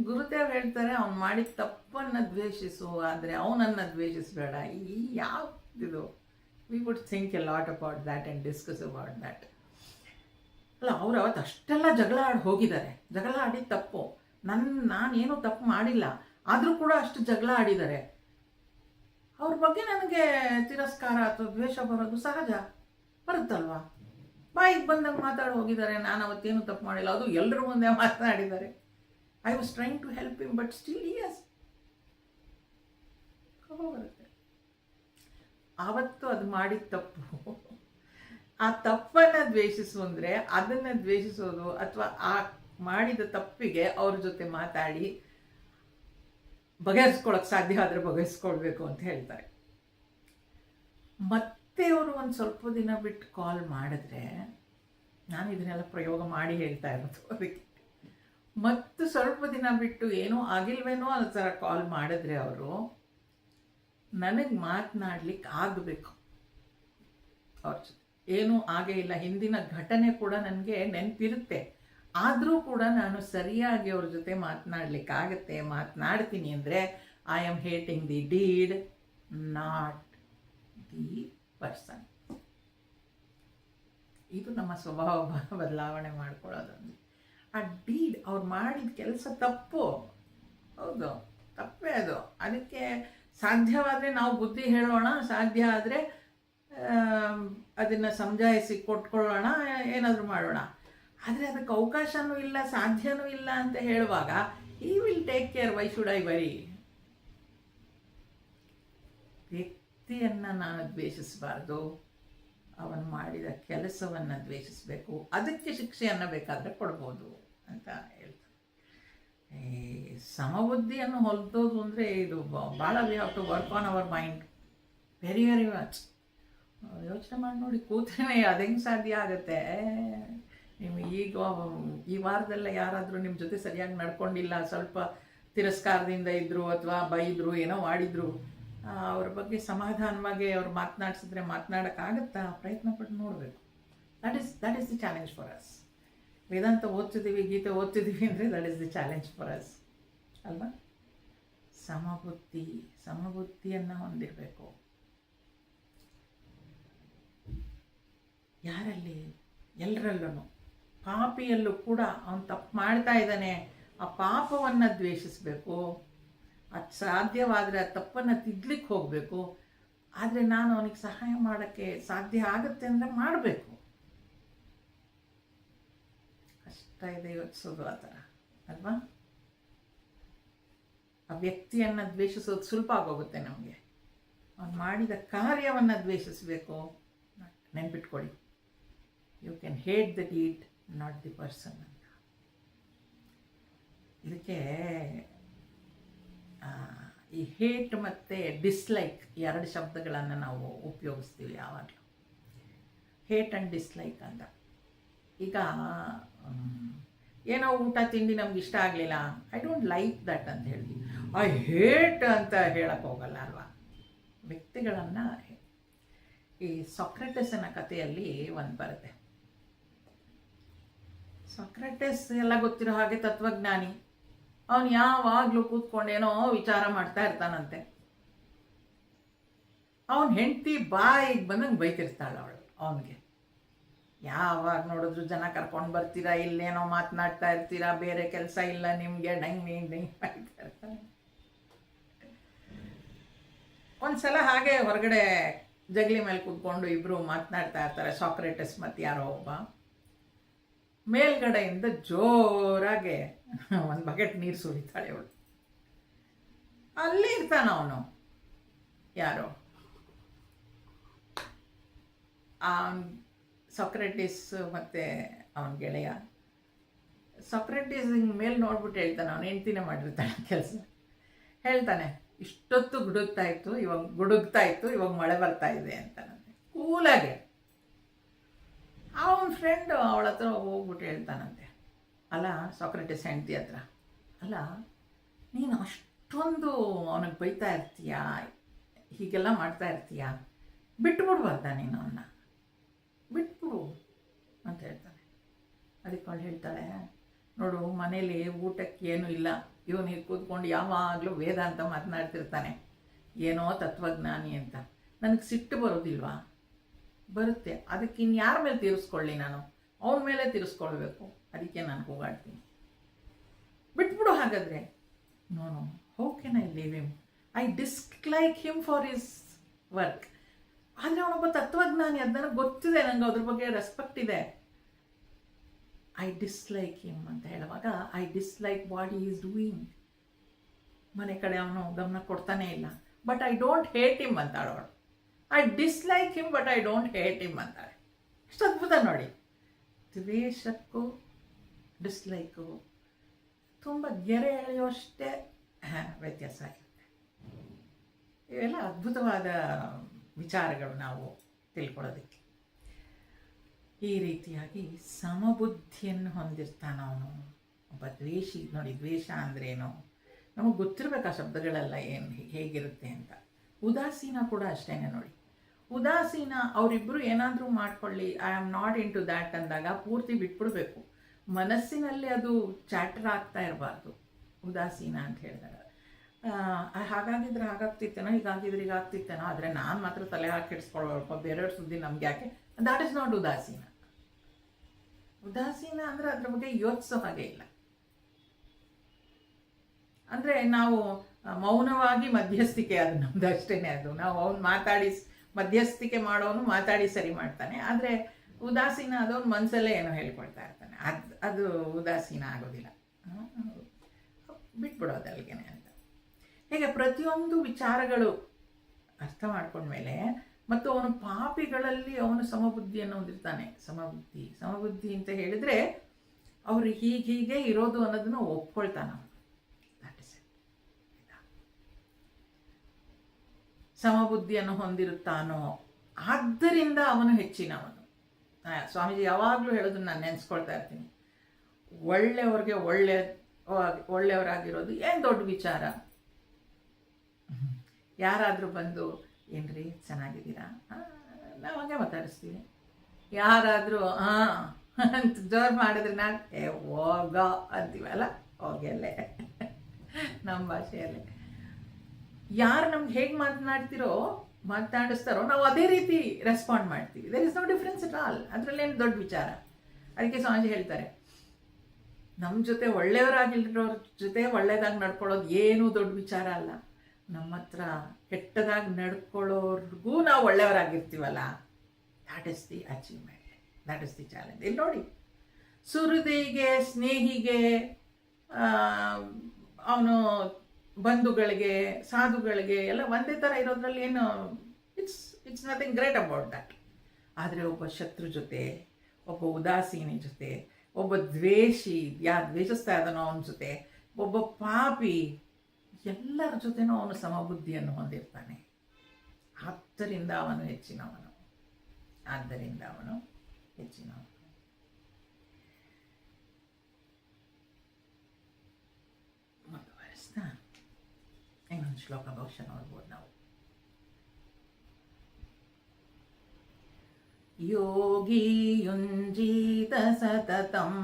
ಗುರುದೇವ್ ಹೇಳ್ತಾರೆ, ಅವನು ಮಾಡಿದ ತಪ್ಪನ್ನು ದ್ವೇಷಿಸು, ಆದರೆ ಅವನನ್ನು ದ್ವೇಷಿಸಬೇಡ. ಈ ಯಾವ್ದಿದು? We would think a lot about that and discuss about that. ಅಲ್ಲ, ಅವ್ರು ಅವತ್ತು ಅಷ್ಟೆಲ್ಲ ಜಗಳ ಆಡಿ ಹೋಗಿದ್ದಾರೆ, ಜಗಳ ಆಡಿ ತಪ್ಪು, ನಾನೇನು ತಪ್ಪು ಮಾಡಿಲ್ಲ, ಆದರೂ ಕೂಡ ಅಷ್ಟು ಜಗಳ ಆಡಿದ್ದಾರೆ. ಅವ್ರ ಬಗ್ಗೆ ನನಗೆ ತಿರಸ್ಕಾರ ಅಥವಾ ದ್ವೇಷ ಬರೋದು ಸಹಜ, ಬರುತ್ತಲ್ವಾ? ಬಾಯಿಗೆ ಬಂದಂಗೆ ಮಾತಾಡಿ ಹೋಗಿದ್ದಾರೆ, ನಾನು ಅವತ್ತೇನು ತಪ್ಪು ಮಾಡಿಲ್ಲ, ಅದು ಎಲ್ಲರ ಮುಂದೆ ಮಾತನಾಡಿದ್ದಾರೆ. I was trying to help him, but still ಯಸ್ ಬರುತ್ತೆ. ಆವತ್ತು ಅದು ಮಾಡಿದ ತಪ್ಪು, ಆ ತಪ್ಪನ್ನು ದ್ವೇಷಿಸು ಅಂದರೆ ಅದನ್ನು ದ್ವೇಷಿಸೋದು, ಅಥವಾ ಆ ಮಾಡಿದ ತಪ್ಪಿಗೆ ಅವ್ರ ಜೊತೆ ಮಾತಾಡಿ ಬಗೆಹರಿಸ್ಕೊಳ್ಳೋಕೆ ಸಾಧ್ಯ ಆದರೆ ಬಗೆಹರಿಸ್ಕೊಳ್ಬೇಕು ಅಂತ ಹೇಳ್ತಾರೆ. ಮತ್ತೆ ಅವರು ಒಂದು ಸ್ವಲ್ಪ ದಿನ ಬಿಟ್ಟು ಕಾಲ್ ಮಾಡಿದ್ರೆ, ನಾನು ಇದನ್ನೆಲ್ಲ ಪ್ರಯೋಗ ಮಾಡಿ ಹೇಳ್ತಾ ಇರೋದು ಅದಕ್ಕೆ, ಮತ್ತು ಸ್ವಲ್ಪ ದಿನ ಬಿಟ್ಟು ಏನೋ ಆಗಿಲ್ವೇನೋ ಅನ್ನೋ ಥರ ಕಾಲ್ ಮಾಡಿದ್ರೆ ಅವರು, ನನಗೆ ಮಾತನಾಡ್ಲಿಕ್ಕೆ ಆಗಬೇಕು ಅವ್ರ ಜೊತೆ. ಏನೂ ಆಗೇ ಇಲ್ಲ, ಹಿಂದಿನ ಘಟನೆ ಕೂಡ ನನಗೆ ನೆನಪಿರುತ್ತೆ, ಆದರೂ ಕೂಡ ನಾನು ಸರಿಯಾಗಿ ಅವ್ರ ಜೊತೆ ಮಾತನಾಡಲಿಕ್ಕಾಗತ್ತೆ, ಮಾತನಾಡ್ತೀನಿ ಅಂದರೆ I am hating the deed, not the person. ಇದು ನಮ್ಮ ಸ್ವಭಾವ ಬದಲಾವಣೆ ಮಾಡ್ಕೊಳ್ಳೋದೊಂದು. ಆ ಡೀಡ್, ಅವ್ರು ಮಾಡಿದ ಕೆಲಸ ತಪ್ಪು, ಹೌದು, ತಪ್ಪೇ ಅದು. ಅದಕ್ಕೆ ಸಾಧ್ಯವಾದರೆ ನಾವು ಬುದ್ಧಿ ಹೇಳೋಣ, ಸಾಧ್ಯ ಆದರೆ ಅದನ್ನು ಸಮಜಾಯಿಸಿ ಕೊಟ್ಕೊಳ್ಳೋಣ, ಏನಾದರೂ ಮಾಡೋಣ. ಆದರೆ ಅದಕ್ಕೆ ಅವಕಾಶನೂ ಇಲ್ಲ, ಸಾಧ್ಯನೂ ಇಲ್ಲ ಅಂತ ಹೇಳುವಾಗ ಈ will take care, why should I worry? ವ್ಯಕ್ತಿಯನ್ನು ನಾನು ದ್ವೇಷಿಸಬಾರ್ದು, ಅವನು ಮಾಡಿದ ಕೆಲಸವನ್ನು ದ್ವೇಷಿಸಬೇಕು, ಅದಕ್ಕೆ ಶಿಕ್ಷೆಯನ್ನು ಬೇಕಾದರೆ ಕೊಡ್ಬೋದು ಅಂತ ಹೇಳ್ತಾರೆ. ಈ ಸಮಬುದ್ಧಿಯನ್ನು ಹೊಲ್ದೋದು ಅಂದರೆ ಇದು ಭಾಳ we have to work on our mind very very much. ಯೋಚನೆ ಮಾಡಿ ನೋಡಿ, ಕೂತ್ರೆ ಅದು ಹೆಂಗೆ ಸಾಧ್ಯ ಆಗುತ್ತೆ? ನೀವು ಈಗ ಈ ವಾರದಲ್ಲೇ ಯಾರಾದರೂ ನಿಮ್ಮ ಜೊತೆ ಸರಿಯಾಗಿ ನಡ್ಕೊಂಡಿಲ್ಲ, ಸ್ವಲ್ಪ ತಿರಸ್ಕಾರದಿಂದ ಇದ್ದರು ಅಥವಾ ಬೈದರು, ಏನೋ ಮಾಡಿದರು, ಅವ್ರ ಬಗ್ಗೆ ಸಮಾಧಾನವಾಗಿ ಅವ್ರು ಮಾತನಾಡಿಸಿದ್ರೆ ಮಾತನಾಡೋಕ್ಕಾಗತ್ತಾ? ಪ್ರಯತ್ನ ಪಟ್ಟು ನೋಡಬೇಕು. That is the challenge for us. Vedanta ಓದ್ತಿದ್ದೀವಿ, ಗೀತೆ ಓದ್ತಿದ್ದೀವಿ ಅಂದರೆ that is the challenge for us ಅಲ್ವಾ? ಸಮಬುದ್ಧಿಯನ್ನು ಹೊಂದಿರಬೇಕು. ಯಾರಲ್ಲಿ? ಎಲ್ಲರಲ್ಲೂ. ಪಾಪಿಯಲ್ಲೂ ಕೂಡ ಅವನು ತಪ್ಪು ಮಾಡ್ತಾ ಇದ್ದಾನೆ, ಆ ಪಾಪವನ್ನು ದ್ವೇಷಿಸಬೇಕು, ಅದು ಸಾಧ್ಯವಾದರೆ ಆ ತಪ್ಪನ್ನು ತಿದ್ದಲಿಕ್ಕೆ ಹೋಗಬೇಕು. ಆದರೆ ನಾನು ಅವನಿಗೆ ಸಹಾಯ ಮಾಡೋಕ್ಕೆ ಸಾಧ್ಯ ಆಗುತ್ತೆ ಅಂದರೆ ಮಾಡಬೇಕು. ಕಷ್ಟ ಇದೆ ಯೋಚಿಸೋದು ಆ ಥರ ಅಲ್ವಾ? ಆ ವ್ಯಕ್ತಿಯನ್ನು ದ್ವೇಷಿಸೋದು ಸುಲಭ ಆಗೋಗುತ್ತೆ ನಮಗೆ. ಅವನು ಮಾಡಿದ ಕಾರ್ಯವನ್ನು ದ್ವೇಷಿಸಬೇಕು. ನೆನ್ಪಿಟ್ಕೊಳ್ಳಿ, you can hate the deed, not the person ಅಂತ. ಇದಕ್ಕೆ ಈ ಹೇಟ್ ಮತ್ತು ಡಿಸ್ಲೈಕ್ ಎರಡು ಶಬ್ದಗಳನ್ನು ನಾವು ಉಪಯೋಗಿಸ್ತೀವಿ ಯಾವಾಗಲೂ. ಹೇಟ್ ಆ್ಯಂಡ್ ಡಿಸ್ಲೈಕ್ ಅಂತ. ಈಗ ಏನೋ ಊಟ ತಿಂಡಿ ನಮ್ಗೆ ಇಷ್ಟ ಆಗಲಿಲ್ಲ, ಐ ಡೋಂಟ್ ಲೈಕ್ ದಟ್ ಅಂತ ಹೇಳ್ತೀವಿ. ಐ ಹೇಟ್ ಅಂತ ಹೇಳಕ್ಕೆ ಹೋಗಲ್ಲ ಅಲ್ವಾ. ವ್ಯಕ್ತಿಗಳನ್ನು ಈ ಸಾಕ್ರೆಟಿಸನ ಕಥೆಯಲ್ಲಿ ಒಂದು ಬರುತ್ತೆ. ಸಾಕ್ರೆಟಿಸ್ ಎಲ್ಲ ಗೊತ್ತಿರೋ ಹಾಗೆ ತತ್ವಜ್ಞಾನಿ. ಅವನು ಯಾವಾಗಲೂ ಕೂತ್ಕೊಂಡೇನೋ ವಿಚಾರ ಮಾಡ್ತಾ ಇರ್ತಾನಂತೆ. ಅವನ ಹೆಂಡತಿ ಬಾಯಿಗೆ ಬಂದಂಗೆ ಬೈತಿರ್ತಾಳೆ ಅವನಿಗೆ. ಯಾವಾಗ ನೋಡಿದ್ರು ಜನ ಕರ್ಕೊಂಡು ಬರ್ತೀರಾ, ಇಲ್ಲೇನೋ ಮಾತನಾಡ್ತಾ ಇರ್ತೀರಾ, ಬೇರೆ ಕೆಲಸ ಇಲ್ಲ ನಿಮಗೆ, ಡಂಗ್ ಮಾಡ್ತಾ ಇರ್ತಾನೆ. ಒಂದ್ಸಲ ಹಾಗೆ ಹೊರಗಡೆ ಜಗಲಿ ಮೇಲೆ ಕೂತ್ಕೊಂಡು ಇಬ್ಬರು ಮಾತನಾಡ್ತಾ ಇರ್ತಾರೆ, ಸಾಕ್ರೆಟಿಸ್ ಮತ್ತು ಯಾರೋ ಒಬ್ಬ. ಮೇಲ್ಗಡೆಯಿಂದ ಜೋರಾಗೆ ಒಂದು ಬಕೆಟ್ ನೀರು ಸುರಿತಾಳೆ ಅವಳು. ಅಲ್ಲಿ ಇರ್ತಾನ ಅವನು, ಯಾರೋ ಸಾಕ್ರೆಟಿಸ್ ಮತ್ತು ಅವನ ಗೆಳೆಯ. ಸಾಕ್ರೆಟಿಸ್ ಹಿಂಗೆ ಮೇಲೆ ನೋಡ್ಬಿಟ್ಟು ಹೇಳ್ತಾನೆ, ಅವನು ಹೆಂಡ್ತಿನೇ ಮಾಡಿರ್ತಾನೆ ಕೆಲಸ. ಹೇಳ್ತಾನೆ, ಇಷ್ಟೊತ್ತು ಗುಡುಗ್ತಾ ಇತ್ತು, ಇವಾಗ ಮಳೆ ಬರ್ತಾ ಇದೆ ಅಂತಾನಂತೆ ಕೂಲಾಗೆ. ಅವನ ಫ್ರೆಂಡು ಅವಳ ಹತ್ರ ಹೋಗ್ಬಿಟ್ಟು ಹೇಳ್ತಾನಂತೆ, ಅಲ್ಲ ಸಾಕ್ರೆಟಿಸ್ ಹೆಂಡ್ತಿ ಹತ್ರ, ಅಲ್ಲ ನೀನು ಅಷ್ಟೊಂದು ಅವನಿಗೆ ಬೈತಾ ಇರ್ತೀಯ, ಹೀಗೆಲ್ಲ ಮಾಡ್ತಾ ಇರ್ತೀಯ, ಬಿಟ್ಬಿಡ್ಬಾರ್ದ ನೀನು ಅವನ್ನ, ಬಿಟ್ಬಿಡು ಅಂತ ಹೇಳ್ತಾನೆ. ಅದಕ್ಕೆ ಅವಳು ಹೇಳ್ತಾಳೆ, ನೋಡು ಮನೇಲಿ ಊಟಕ್ಕೆ ಏನೂ ಇಲ್ಲ, ಇವನಿಗೆ ಕೂತ್ಕೊಂಡು ಯಾವಾಗಲೂ ವೇದ ಅಂತ ಮಾತನಾಡ್ತಿರ್ತಾನೆ, ಏನೋ ತತ್ವಜ್ಞಾನಿ ಅಂತ. ನನಗೆ ಸಿಟ್ಟು ಬರೋದಿಲ್ವಾ? ಬರುತ್ತೆ. ಅದಕ್ಕೆ ಇನ್ಯಾರ ಮೇಲೆ ತೀರಿಸ್ಕೊಳ್ಳಿ ನಾನು? ಅವನ ಮೇಲೆ ತೀರಿಸ್ಕೊಳ್ಬೇಕು. ಅದಕ್ಕೆ ನಾನು ಹೋಗಾಡ್ತೀನಿ. ಬಿಟ್ಬಿಡು ಹಾಗಾದರೆ. No, how can I leave him? I dislike him for his work. ಆದರೆ ಅವನೊಬ್ಬ ತತ್ವಜ್ಞಾನಿ, ಅದು ನನಗೆ ಗೊತ್ತಿದೆ, ನನಗೆ ಅದ್ರ ಬಗ್ಗೆ ರೆಸ್ಪೆಕ್ಟ್ ಇದೆ. ಐ ಡಿಸ್ಲೈಕ್ ಹಿಮ್ ಅಂತ ಹೇಳುವಾಗ I dislike what he is doing. ಮನೆ ಕಡೆ ಅವನು ಗಮನ ಕೊಡ್ತಾನೇ ಇಲ್ಲ. But I don't hate him ಅಂತಾಳು ಅವಳು. I dislike him but I don't hate him ಅಂತಾಳೆ. ಎಷ್ಟು ಅದ್ಭುತ ನೋಡಿ. ದ್ವೇಷಕ್ಕೂ ಡಿಸ್ಲೈಕು ತುಂಬ ಗೆರೆ ಎಳೆಯುವಷ್ಟೇ ವ್ಯತ್ಯಾಸ ಆಗಿರುತ್ತೆ. ಇವೆಲ್ಲ ಅದ್ಭುತವಾದ ವಿಚಾರಗಳು ನಾವು ತಿಳ್ಕೊಳ್ಳೋದಕ್ಕೆ. ಈ ರೀತಿಯಾಗಿ ಸಮಬುದ್ಧಿಯನ್ನು ಹೊಂದಿರ್ತಾನ ಅವನು, ಒಬ್ಬ ದ್ವೇಷಿ. ನೋಡಿ, ದ್ವೇಷ ಅಂದ್ರೇನು ನಮಗೆ ಗೊತ್ತಿರಬೇಕು, ಆ ಶಬ್ದಗಳೆಲ್ಲ ಏನು ಹೇಗಿರುತ್ತೆ ಅಂತ. ಉದಾಸೀನ ಕೂಡ ಅಷ್ಟೇ ನೋಡಿ. ಉದಾಸೀನ ಅವರಿಬ್ಬರು ಏನಾದರೂ ಮಾಡ್ಕೊಳ್ಳಿ, I am not into that ಅಂದಾಗ ಪೂರ್ತಿ ಬಿಟ್ಬಿಡ್ಬೇಕು. ಮನಸ್ಸಿನಲ್ಲಿ ಅದು ಚಾಟರ್ ಆಗ್ತಾ ಇರಬಾರ್ದು ಉದಾಸೀನ ಅಂತ ಹೇಳಿದಾಗ. ಹಾಗಾಗಿದ್ರೆ ಹಾಗಾಗ್ತಿತ್ತೇನೋ, ಹೀಗಾಗಿದ್ರೆ ಹೀಗಾಗ್ತಿತ್ತೇನೋ, ಆದರೆ ನಾನು ಮಾತ್ರ ತಲೆ ಹಾಕಿ ಇಡ್ಸ್ಕೊಳ್ಬೇಕು, ಬೇರೆಯವ್ರ ಸುದ್ದಿ ನಮ್ಗೆ ಯಾಕೆ? ದಾಟ್ ಇಸ್ ನಾಟ್ ಉದಾಸೀನ. ಉದಾಸೀನ ಅಂದರೆ ಅದ್ರ ಬಗ್ಗೆ ಯೋಚಿಸೋ ಹಾಗೆ ಇಲ್ಲ. ಅಂದರೆ ನಾವು ಮೌನವಾಗಿ ಮಧ್ಯಸ್ಥಿಕೆ, ಅದು ನಮ್ದು ಅಷ್ಟೇ. ಅದು ನಾವು ಅವ್ನು ಮಾತಾಡಿ ಮಧ್ಯಸ್ಥಿಕೆ ಮಾಡೋನು ಮಾತಾಡಿ ಸರಿ ಮಾಡ್ತಾನೆ. ಆದರೆ ಉದಾಸೀನ ಅದವನು ಮನಸ್ಸಲ್ಲೇ ಏನೋ ಹೇಳ್ಕೊಳ್ತಾ ಇರ್ತಾನೆ. ಅದು ಉದಾಸೀನ ಆಗೋದಿಲ್ಲ. ಬಿಟ್ಬಿಡೋದು ಅಲ್ಲಿಗೆನೆ ಅಂತ. ಹೀಗೆ ಪ್ರತಿಯೊಂದು ವಿಚಾರಗಳು ಅರ್ಥ ಮಾಡ್ಕೊಂಡ್ಮೇಲೆ, ಮತ್ತು ಅವನು ಪಾಪಿಗಳಲ್ಲಿ ಅವನು ಸಮಬುದ್ಧಿಯನ್ನು ಹೊಂದಿರ್ತಾನೆ. ಸಮಬುದ್ಧಿ ಅಂತ ಹೇಳಿದರೆ ಅವರು ಹೀಗೆ ಇರೋದು ಅನ್ನೋದನ್ನು ಒಪ್ಕೊಳ್ತಾನೆ ಅವನು. That is it. ಸಮಬುದ್ಧಿಯನ್ನು ಹೊಂದಿರುತ್ತಾನೋ ಆದ್ದರಿಂದ ಅವನು ಹೆಚ್ಚಿನವನು. ಸ್ವಾಮೀಜಿ ಯಾವಾಗಲೂ ಹೇಳೋದನ್ನು ನಾನು ನೆನೆಸ್ಕೊಳ್ತಾ ಇರ್ತೀನಿ. ಒಳ್ಳೆಯವ್ರಿಗೆ ಒಳ್ಳೆಯವರಾಗಿರೋದು ಏನು ದೊಡ್ಡ ವಿಚಾರ. ಯಾರಾದರೂ ಬಂದು ಏನ್ರಿ ಚೆನ್ನಾಗಿದ್ದೀರಾ, ನಾವು ಹಾಗೆ ಮಾತಾಡಿಸ್ತೀವಿ. ಯಾರಾದರೂ ಅಂತ ಜೋರು ಮಾಡಿದ್ರೆ ನಾನು ಹೋಗ ಅಂತೀವಲ್ಲ, ಹೋಗಲ್ಲೇ ನಮ್ಮ ಭಾಷೆಯಲ್ಲೇ. ಯಾರು ನಮ್ಗೆ ಹೇಗೆ ಮಾತನಾಡಿಸ್ತಾರೋ ನಾವು ಅದೇ ರೀತಿ ರೆಸ್ಪಾಂಡ್ ಮಾಡ್ತೀವಿ. There is no difference at all. ಅದರಲ್ಲೇನು ದೊಡ್ಡ ವಿಚಾರ. ಅದಕ್ಕೆ ಸ್ವಾಮೀಜಿ ಹೇಳ್ತಾರೆ, ನಮ್ಮ ಜೊತೆ ಒಳ್ಳೆಯವರಾಗಿರೋರ ಜೊತೆ ಒಳ್ಳೆಯದಾಗಿ ನಡ್ಕೊಳ್ಳೋದು ಏನೂ ದೊಡ್ಡ ವಿಚಾರ ಅಲ್ಲ. ನಮ್ಮ ಹತ್ರ ಕೆಟ್ಟದಾಗಿ ನಡ್ಕೊಳ್ಳೋರ್ಗೂ ನಾವು ಒಳ್ಳೆಯವರಾಗಿರ್ತೀವಲ್ಲ, that is the achievement, that is the challenge. ಇಲ್ಲಿ ನೋಡಿ, ಸುಹೃದಿಗೆ, ಸ್ನೇಹಿಗೆ, ಅವನು ಬಂಧುಗಳಿಗೆ, ಸಾಧುಗಳಿಗೆ ಎಲ್ಲ ಒಂದೇ ಥರ ಇರೋದ್ರಲ್ಲಿ ಏನು it's nothing great about that. ಆದರೆ ಒಬ್ಬ ಶತ್ರು ಜೊತೆ, ಒಬ್ಬ ಉದಾಸೀನಿ ಜೊತೆ, ಒಬ್ಬ ದ್ವೇಷಿ, ದ್ವೇಷಿಸ್ತಾ ಇದ್ದಾನೋ ಅವನ ಜೊತೆ, ಒಬ್ಬ ಪಾಪಿ, ಎಲ್ಲರ ಜೊತೆನೂ ಅವನು ಸಮಬುದ್ಧಿಯನ್ನು ಹೊಂದಿರ್ತಾನೆ. ಆದ್ದರಿಂದ ಅವನು ಹೆಚ್ಚಿನವನು. ಮುಂದುವರಿಸ್ತಾ ಇನ್ನೊಂದು ಶ್ಲೋಕ ಬಹುಶಃ ನೋಡ್ಬೋದು ನಾವು. ಯೋಗಿ ಯುಂಜೀತ ಸತತಂ